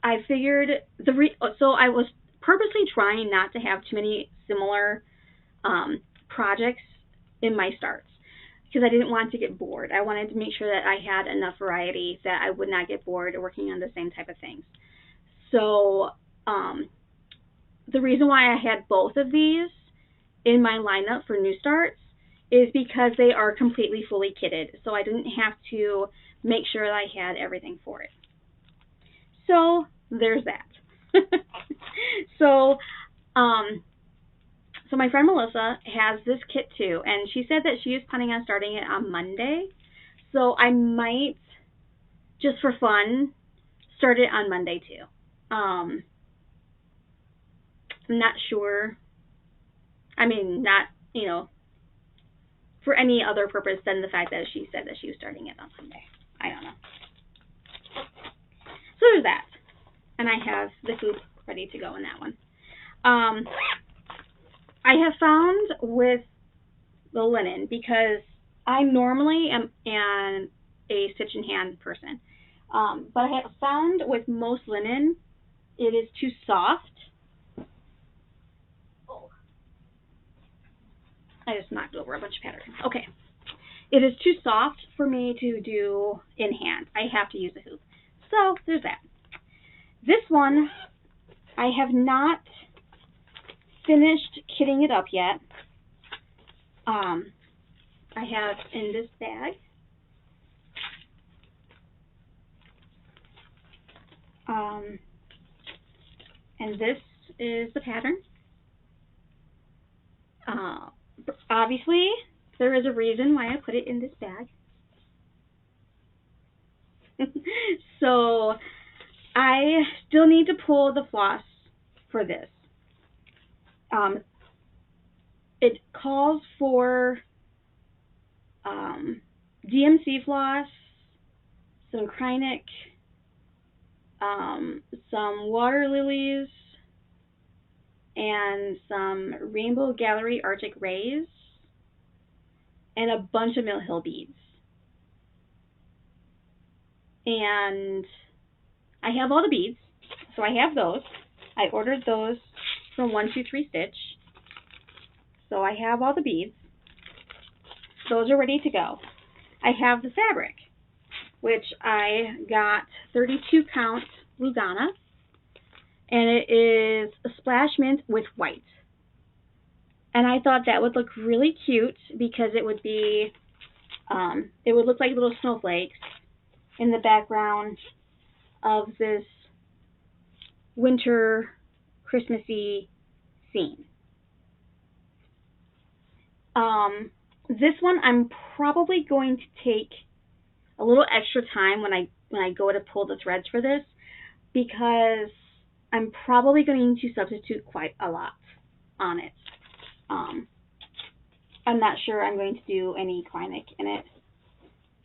I figured so I was purposely trying not to have too many similar projects in my starts because I didn't want to get bored. I wanted to make sure that I had enough variety that I would not get bored working on the same type of things. So the reason why I had both of these in my lineup for new starts is because they are completely fully kitted, so I didn't have to make sure that I had everything for it. So there's that. So my friend Melissa has this kit too, and she said that she is planning on starting it on Monday. So I might, just for fun, start it on Monday too. I'm not sure. I mean, not, you know, for any other purpose than the fact that she said that she was starting it on Sunday. I don't know. So there's that. And I have the hoop ready to go in that one. I have found with the linen, because I normally am a stitch in hand person, but I have found with most linen it is too soft. Oh, I just knocked over a bunch of patterns. Okay. It is too soft for me to do in hand. I have to use a hoop. So there's that. This one, I have not finished kitting it up yet. I have in this bag and this is the pattern. Obviously, there is a reason why I put it in this bag. So I still need to pull the floss for this. It calls for DMC floss, some Krynic, some water lilies, and some Rainbow Gallery Arctic Rays, and a bunch of Mill Hill beads. And I have all the beads, so I have those. I ordered those from 123 Stitch. So I have all the beads. Those are ready to go. I have the fabric, which I got 32 count Lugana, and it is a splash mint with white. And I thought that would look really cute because it would be, it would look like little snowflakes in the background of this winter Christmassy scene. This one I'm probably going to take a little extra time when I go to pull the threads for this, because I'm probably going to substitute quite a lot on it. I'm not sure I'm going to do any Krynic in it,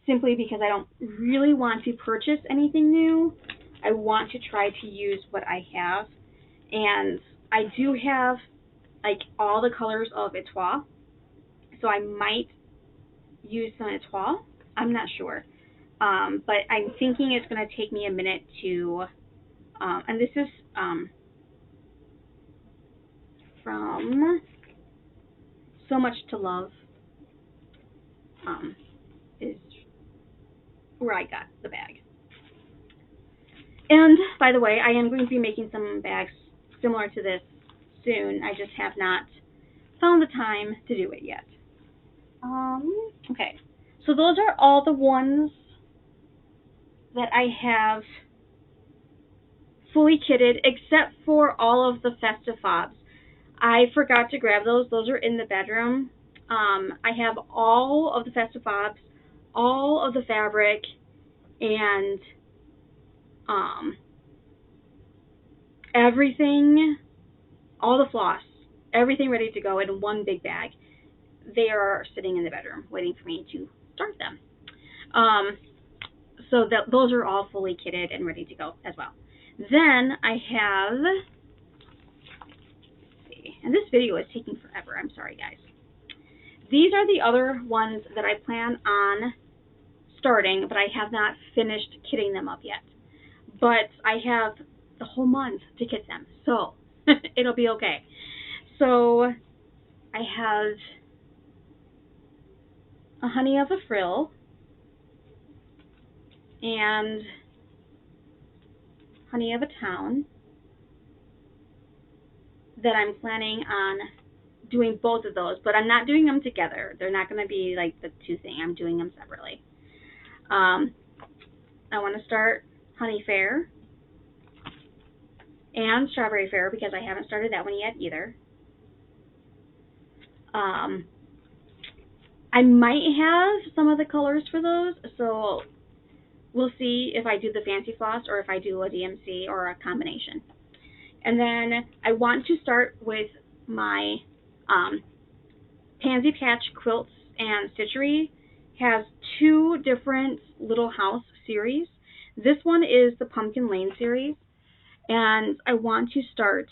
simply because I don't really want to purchase anything new. I want to try to use what I have, and I do have like all the colors of Etoile, so I might use some Etoile. I'm not sure, but I'm thinking it's going to take me a minute to, and this is from So Much to Love, is where I got the bag. And by the way, I am going to be making some bags similar to this soon. I just have not found the time to do it yet. Okay, so those are all the ones that I have fully kitted, except for all of the festive fobs. I forgot to grab those. Those are in the bedroom. I have all of the festive fobs, all of the fabric, and everything, all the floss, everything ready to go in one big bag. They are sitting in the bedroom waiting for me to start them. So those are all fully kitted and ready to go as well. Then I have, let's see, and this video is taking forever. I'm sorry, guys. These are the other ones that I plan on starting, but I have not finished kitting them up yet. But I have the whole month to kit them, so it'll be okay. So I have a Honey of a Frill and Honey of a Town that I'm planning on doing both of those, but I'm not doing them together. They're not going to be like the two things. I'm doing them separately. I want to start Honey Fair and Strawberry Fair because I haven't started that one yet either. I might have some of the colors for those, so we'll see if I do the fancy floss or if I do a DMC or a combination. And then I want to start with my Pansy Patch Quilts and Stitchery. Has 2 different Little House series. This one is the Pumpkin Lane series, and I want to start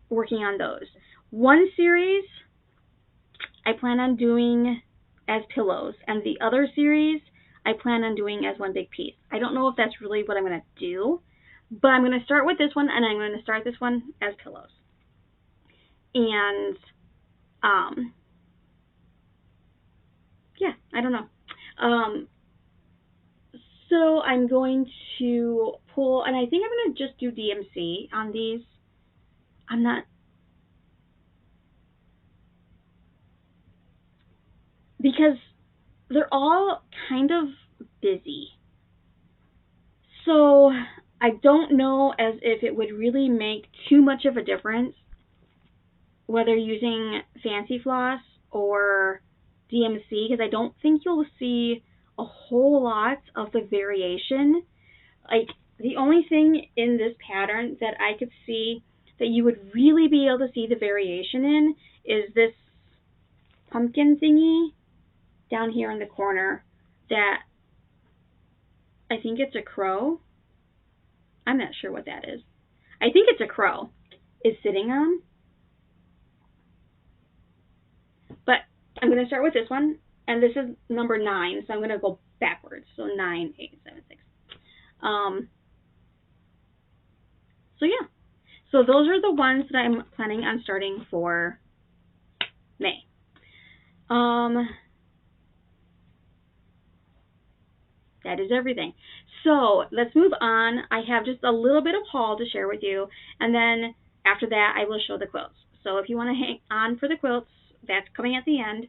working on those. One series I plan on doing as pillows, and the other series I plan on doing as one big piece. I don't know if that's really what I'm going to do, but I'm going to start with this one, and I'm going to start this one as pillows. And, yeah, I don't know. So I'm going to pull, and I think I'm going to just do DMC on these. I'm not, because they're all kind of busy. So I don't know as if it would really make too much of a difference whether using Fancy Floss or DMC, because I don't think you'll see a whole lot of the variation. Like, the only thing in this pattern that I could see that you would really be able to see the variation in is this pumpkin thingy down here in the corner that I think it's a crow. I'm not sure what that is. I think it's a crow is sitting on. But I'm going to start with this one, and this is number 9, so I'm going to go backwards. So 9, 8, 7, 6. So yeah. So those are the ones that I'm planning on starting for May. That is everything. So let's move on. I have just a little bit of haul to share with you, and then after that I will show the quilts. So if you want to hang on for the quilts, that's coming at the end.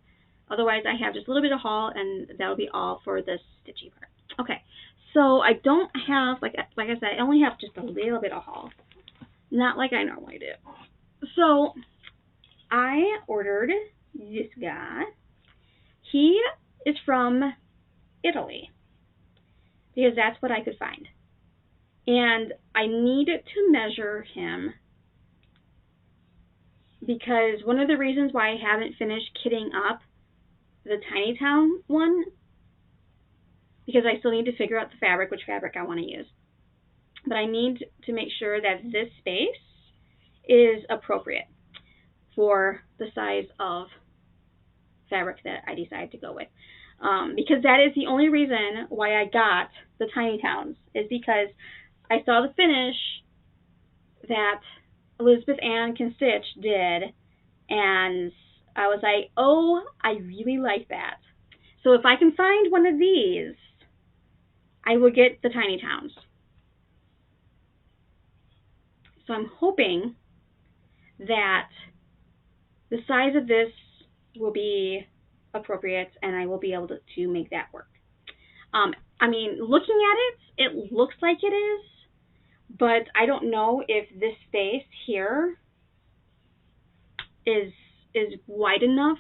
Otherwise, I have just a little bit of haul, and that'll be all for the stitchy part. Okay, so I don't have, like I said, I only have just a little bit of haul. Not like I normally do. So I ordered this guy. He is from Italy, because that's what I could find. And I needed to measure him because one of the reasons why I haven't finished kitting up the Tiny Town one, because I still need to figure out the fabric, which fabric I want to use. But I need to make sure that this space is appropriate for the size of fabric that I decide to go with. Because that is the only reason why I got the Tiny Towns, is because I saw the finish that Elizabeth Ann Can Stitch did, and I was like, oh, I really like that. So if I can find one of these, I will get the Tiny Towns. So I'm hoping that the size of this will be appropriate, and I will be able to make that work. I mean, looking at it, it looks like it is, but I don't know if this space here is wide enough.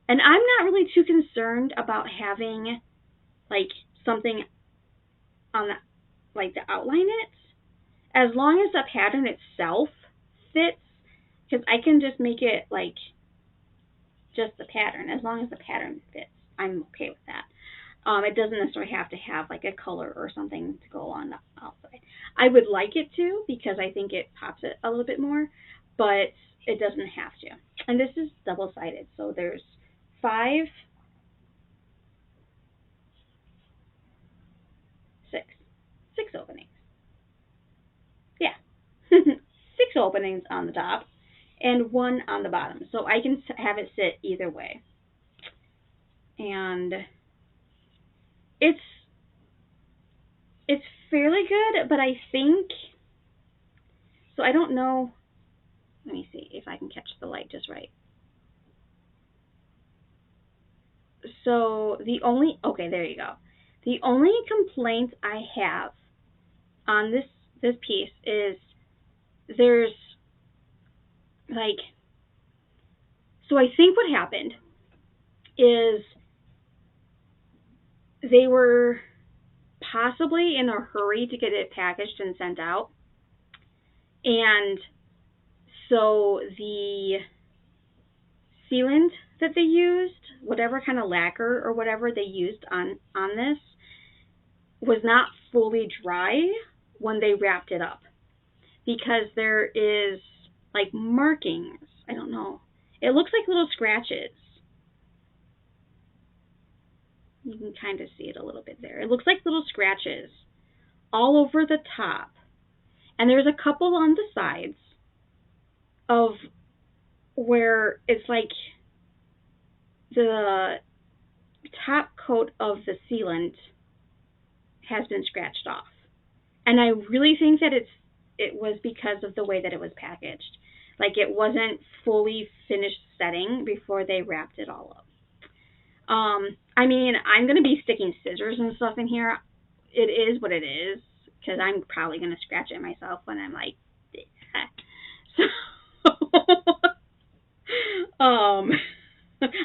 And I'm not really too concerned about having like something on the, like, to outline it, as long as the pattern itself fits, because I can just make it like just the pattern. As long as the pattern fits, I'm okay with that. It doesn't necessarily have to have like a color or something to go on the outside. I would like it to, because I think it pops it a little bit more, but it doesn't have to. And this is double-sided, so there's 6 openings. Yeah, 6 openings on the top and 1 on the bottom, so I can have it sit either way. And it's fairly good, but I think, so I don't know, let me see if I can catch the light just right. So the only, okay, there you go. The only complaint I have on this piece is there's like, so I think what happened is they were possibly in a hurry to get it packaged and sent out, And so the sealant that they used, whatever kind of lacquer or whatever they used on this, was not fully dry when they wrapped it up, because there is like markings. I don't know. It looks like little scratches. You can kind of see it a little bit there. It looks like little scratches all over the top. And there's a couple on the sides of where it's like the top coat of the sealant has been scratched off. And I really think that it was because of the way that it was packaged. Like, it wasn't fully finished setting before they wrapped it all up. I mean, I'm going to be sticking scissors and stuff in here. It is what it is, because I'm probably going to scratch it myself when I'm like, so,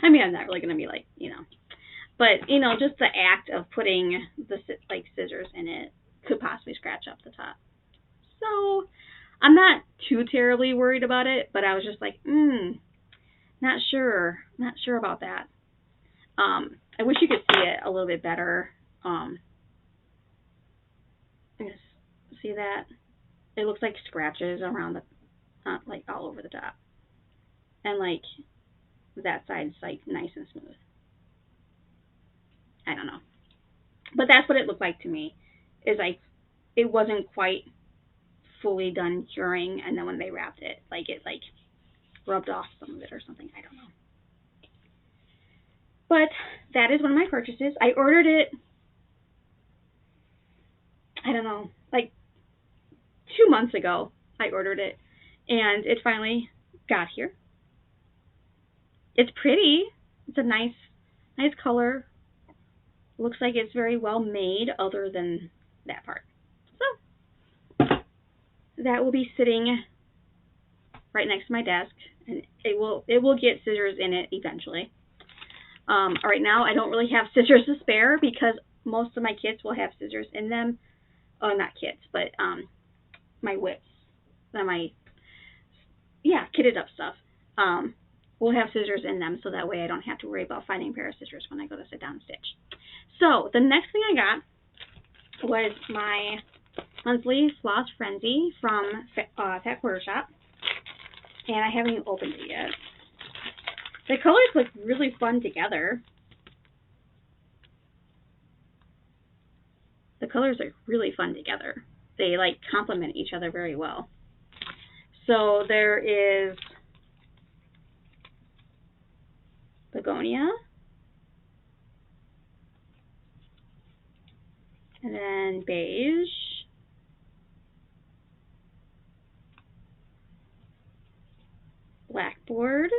I mean, I'm not really going to be like, you know, but, you know, just the act of putting the, like, scissors in it could possibly scratch up the top. So, I'm not too terribly worried about it, but I was just like, not sure about that. I wish you could see it a little bit better. See that? It looks like scratches around the, like all over the top. And like that side's like nice and smooth. I don't know. But that's what it looked like to me. Is like it wasn't quite fully done curing, and then when they wrapped it, like it like rubbed off some of it or something. I don't know. But that is one of my purchases. I ordered it, I don't know, like 2 months ago. I ordered it, and it finally got here. It's pretty. It's a nice color. Looks like it's very well made, other than that part. So that will be sitting right next to my desk, and it will get scissors in it eventually. Right now, I don't really have scissors to spare because most of my kits will have scissors in them. Oh, not kits, but my whips, my kitted up stuff. Will have scissors in them, so that way I don't have to worry about finding a pair of scissors when I go to sit down and stitch. So the next thing I got was my monthly Floss Frenzy from Fat Quarter Shop, and I haven't even opened it yet. The colors look really fun together. The colors are really fun together. They like complement each other very well. So there is begonia, and then beige, blackboard,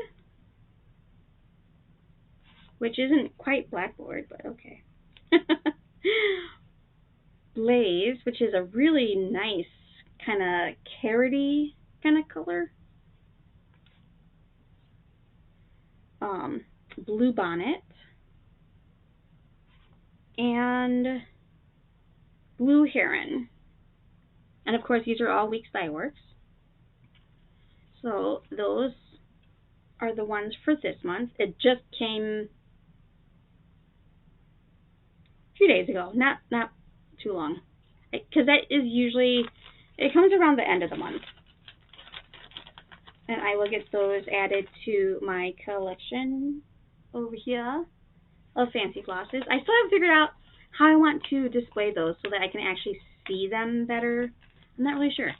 which isn't quite blackboard, but okay. Blaze, which is a really nice kind of carroty kind of color. Blue bonnet, and blue heron. And of course, these are all Weeks Dye Works. So those are the ones for this month. It just came a few days ago, not too long, because that is usually, it comes around the end of the month. And I will get those added to my collection over here of fancy flosses. I still haven't figured out how I want to display those so that I can actually see them better. I'm not really sure.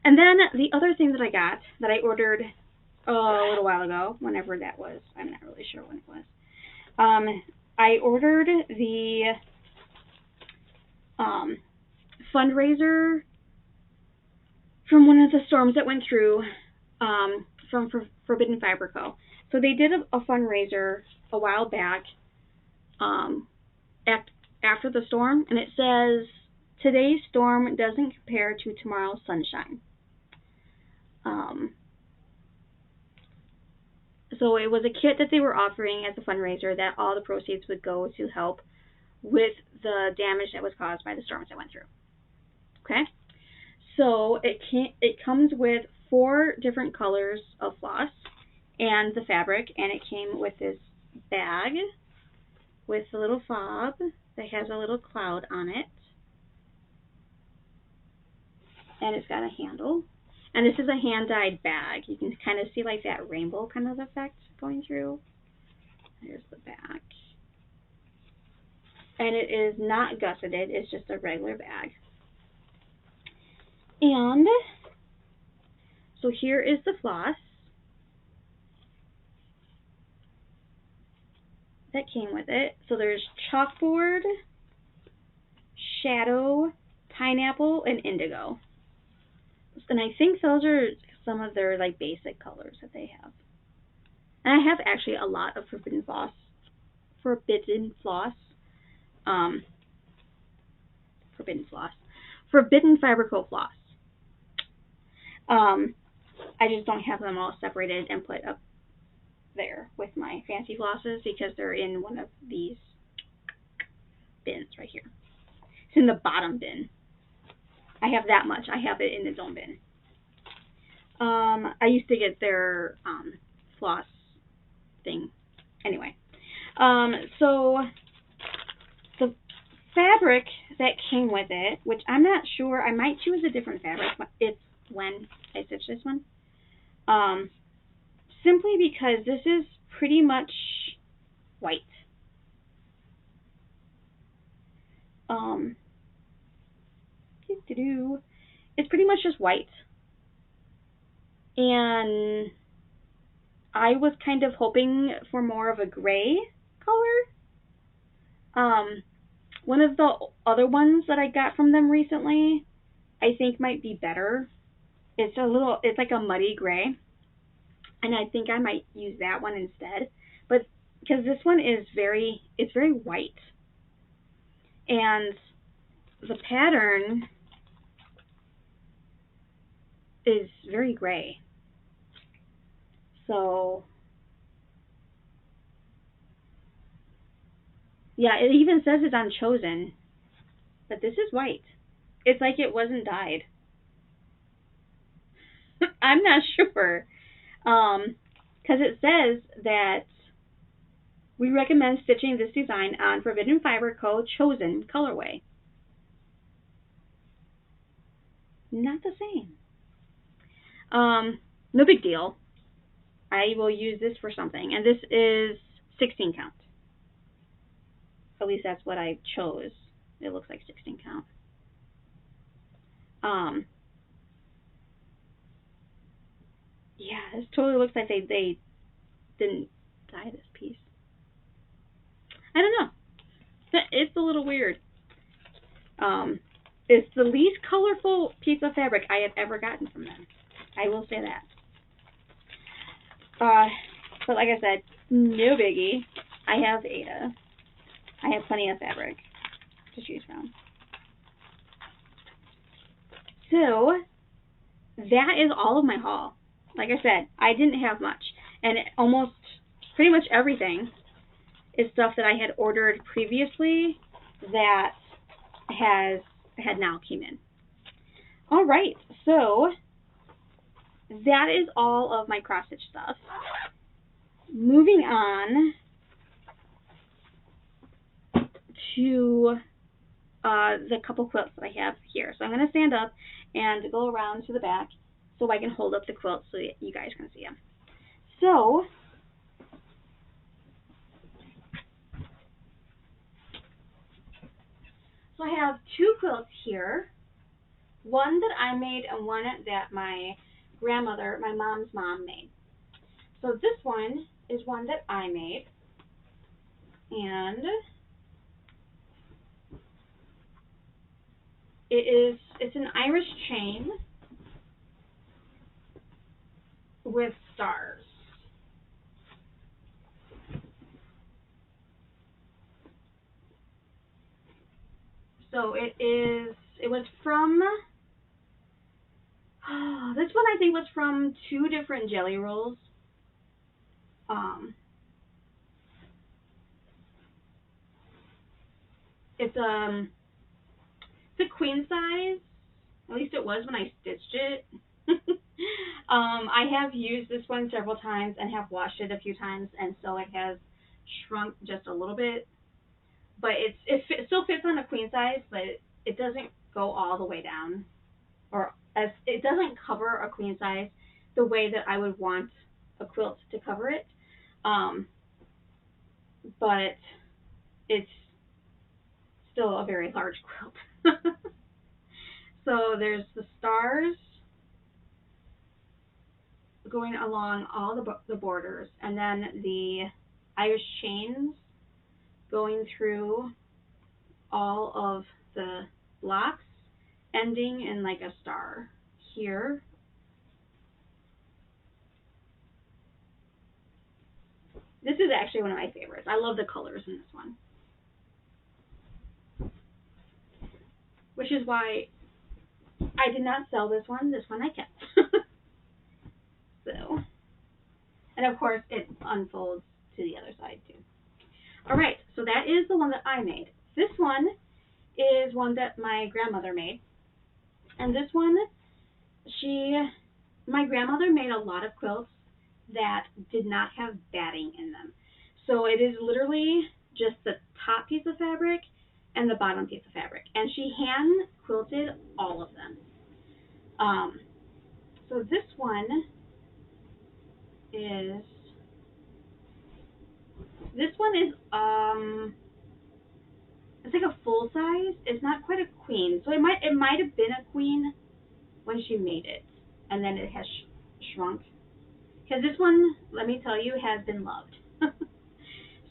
And then the other thing that I got, that I ordered a little while ago, whenever that was, I'm not really sure when it was. I ordered the fundraiser from one of the storms that went through from Forbidden Fiber Co. So they did a fundraiser a while back after the storm, and it says, "Today's storm doesn't compare to tomorrow's sunshine." So it was a kit that they were offering as a fundraiser that all the proceeds would go to help with the damage that was caused by the storms that went through. Okay? So it comes with 4 different colors of floss and the fabric, and it came with this bag with a little fob that has a little cloud on it, and it's got a handle. And this is a hand-dyed bag. You can kind of see like that rainbow kind of effect going through. Here's the back. And it is not gusseted, it's just a regular bag. And so here is the floss that came with it. So there's chalkboard, shadow, pineapple, and indigo. And I think those are some of their like basic colors that they have. And I have actually a lot of forbidden floss. Forbidden fiber quilt floss. I just don't have them all separated and put up there with my fancy flosses because they're in one of these bins right here. It's in the bottom bin. I have that much. I have it in its own bin. I used to get their floss thing. Anyway, so the fabric that came with it, which I'm not sure, I might choose a different fabric if when I stitch this one. Simply because this is pretty much white. It's pretty much just white. And I was kind of hoping for more of a gray color. One of the other ones that I got from them recently, I think might be better. It's like a muddy gray. And I think I might use that one instead. But because this one is very white. And the pattern is very gray. So yeah, it even says it's on Chosen, but this is white. It's like it wasn't dyed. I'm not sure, because it says that we recommend stitching this design on Forbidden Fiber Co. Chosen colorway. Not the same. No big deal. I will use this for something, and this is 16 count. At least that's what I chose. It looks like 16 count. Yeah, this totally looks like they didn't dye this piece. I don't know. It's a little weird. It's the least colorful piece of fabric I have ever gotten from them. I will say that. But like I said, no biggie. I have Ada. I have plenty of fabric to choose from. So that is all of my haul. Like I said, I didn't have much, and almost pretty much everything is stuff that I had ordered previously that had now came in. All right, so that is all of my cross stitch stuff. Moving on to the couple quilts that I have here. So I'm going to stand up and go around to the back so I can hold up the quilts so that you guys can see them. So I have 2 quilts here. One that I made and one that my grandmother, my mom's mom, made. So this one is one that I made. And it's an Irish chain with stars. So it was from, this one I think was from 2 different jelly rolls. It's a queen size At least it was when I stitched it. I have used this one several times and have washed it a few times, and so it has shrunk just a little bit. But it still fits on a queen size, but it doesn't go all the way down, or as it doesn't cover a queen size the way that I would want a quilt to cover it. But it's still a very large quilt. So there's the stars going along all the borders, and then the Irish chains going through all of the blocks, ending in like a star here. This is actually one of my favorites. I love the colors in this one, which is why I did not sell this one. This one I kept. So, and of course it unfolds to the other side too. All right, so that is the one that I made. This one is one that my grandmother made, and this one, my grandmother made a lot of quilts that did not have batting in them. So it is literally just the top piece of fabric and the bottom piece of fabric, and she hand quilted all of them. So this one is it's like a full size. It's not quite a queen, so it might have been a queen when she made it, and then it has shrunk. Because this one, let me tell you, has been loved.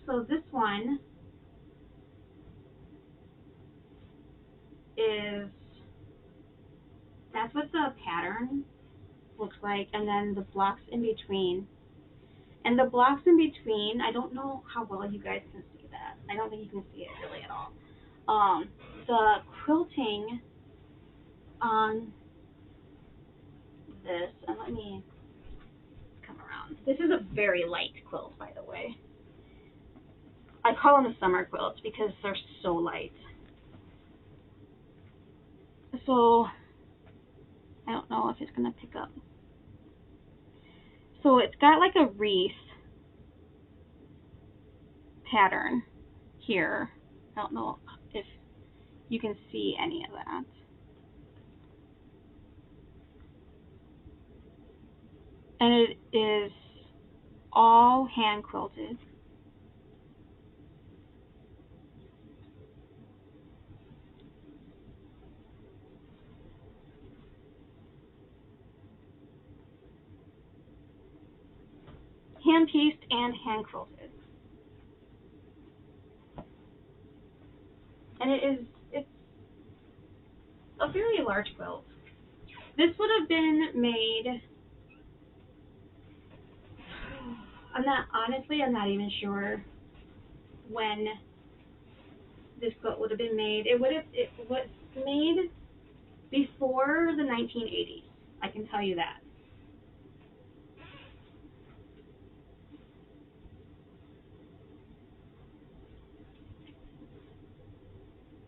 So this one that's what the pattern looks like, and then the blocks in between. And the blocks in between, I don't know how well you guys can see that. I don't think you can see it really at all. The quilting on this, and let me come around. This is a very light quilt, by the way. I call them the summer quilts because they're so light. So, I don't know if it's going to pick up. So it's got like a wreath pattern here. I don't know if you can see any of that. And it is all hand quilted. Hand pieced and hand quilted. And it's a very large quilt. This would have been made, I'm not even sure when this quilt would have been made. It was made before the 1980s. I can tell you that.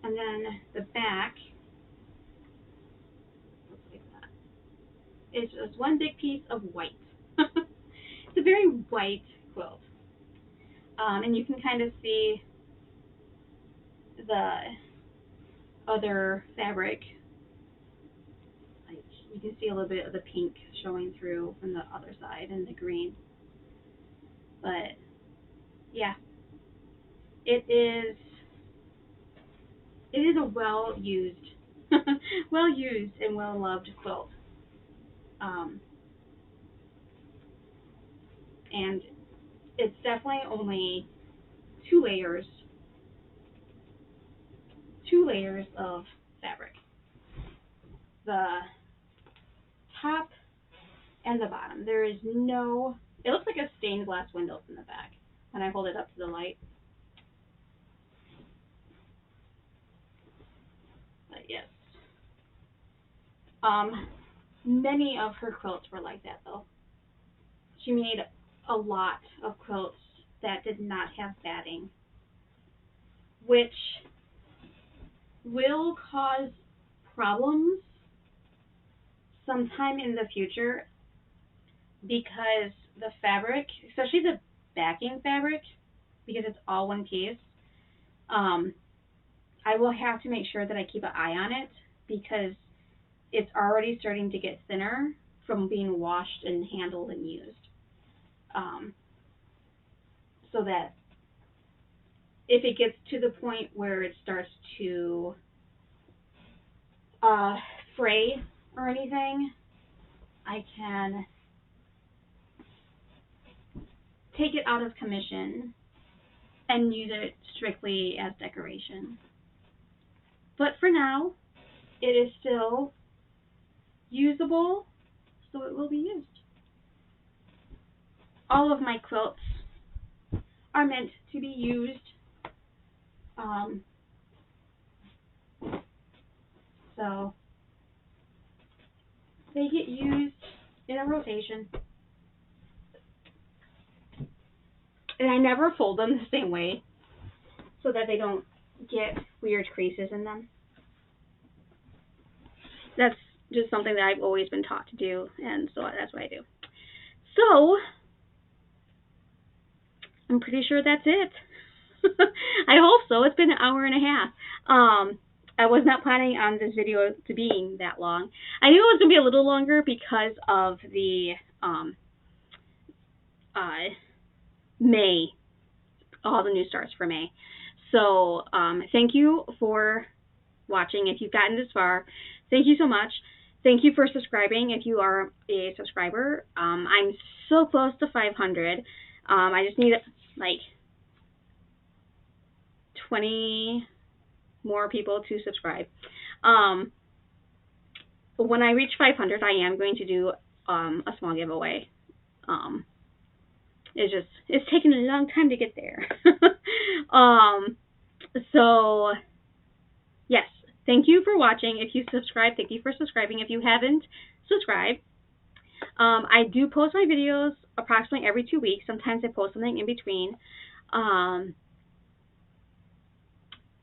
And then the back, looks like that. It's just one big piece of white. It's a very white quilt. And you can kind of see the other fabric. Like, you can see a little bit of the pink showing through from the other side and the green. But yeah, it is a well used and well loved quilt. And it's definitely only two layers of fabric. The top and the bottom. There is no, it looks like a stained glass window in the back when I hold it up to the light. But yes. Many of her quilts were like that though. She made a lot of quilts that did not have batting, which will cause problems sometime in the future, because the fabric, especially the backing fabric, because it's all one piece, I will have to make sure that I keep an eye on it, because it's already starting to get thinner from being washed and handled and used. So that if it gets to the point where it starts to fray or anything, I can take it out of commission and use it strictly as decoration. But for now, it is still usable, so it will be used. All of my quilts are meant to be used. So they get used in a rotation. And I never fold them the same way so that they don't get weird creases in them. That's just something that I've always been taught to do, and so that's what I do. So I'm pretty sure that's it. I hope so. It's been an hour and a half. I was not planning on this video to being that long. I knew it was going to be a little longer because of the May, all the new starts for May. So thank you for watching. If you've gotten this far, thank you so much. Thank you for subscribing if you are a subscriber. I'm so close to 500. I just need like 20 more people to subscribe. When I reach 500, I am going to do a small giveaway. It's taken a long time to get there. So yes, thank you for watching. If you subscribe, thank you for subscribing. If you haven't subscribed, I do post my videos approximately every 2 weeks. Sometimes I post something in between.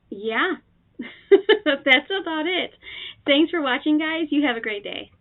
Yeah, that's about it. Thanks for watching, guys. You have a great day.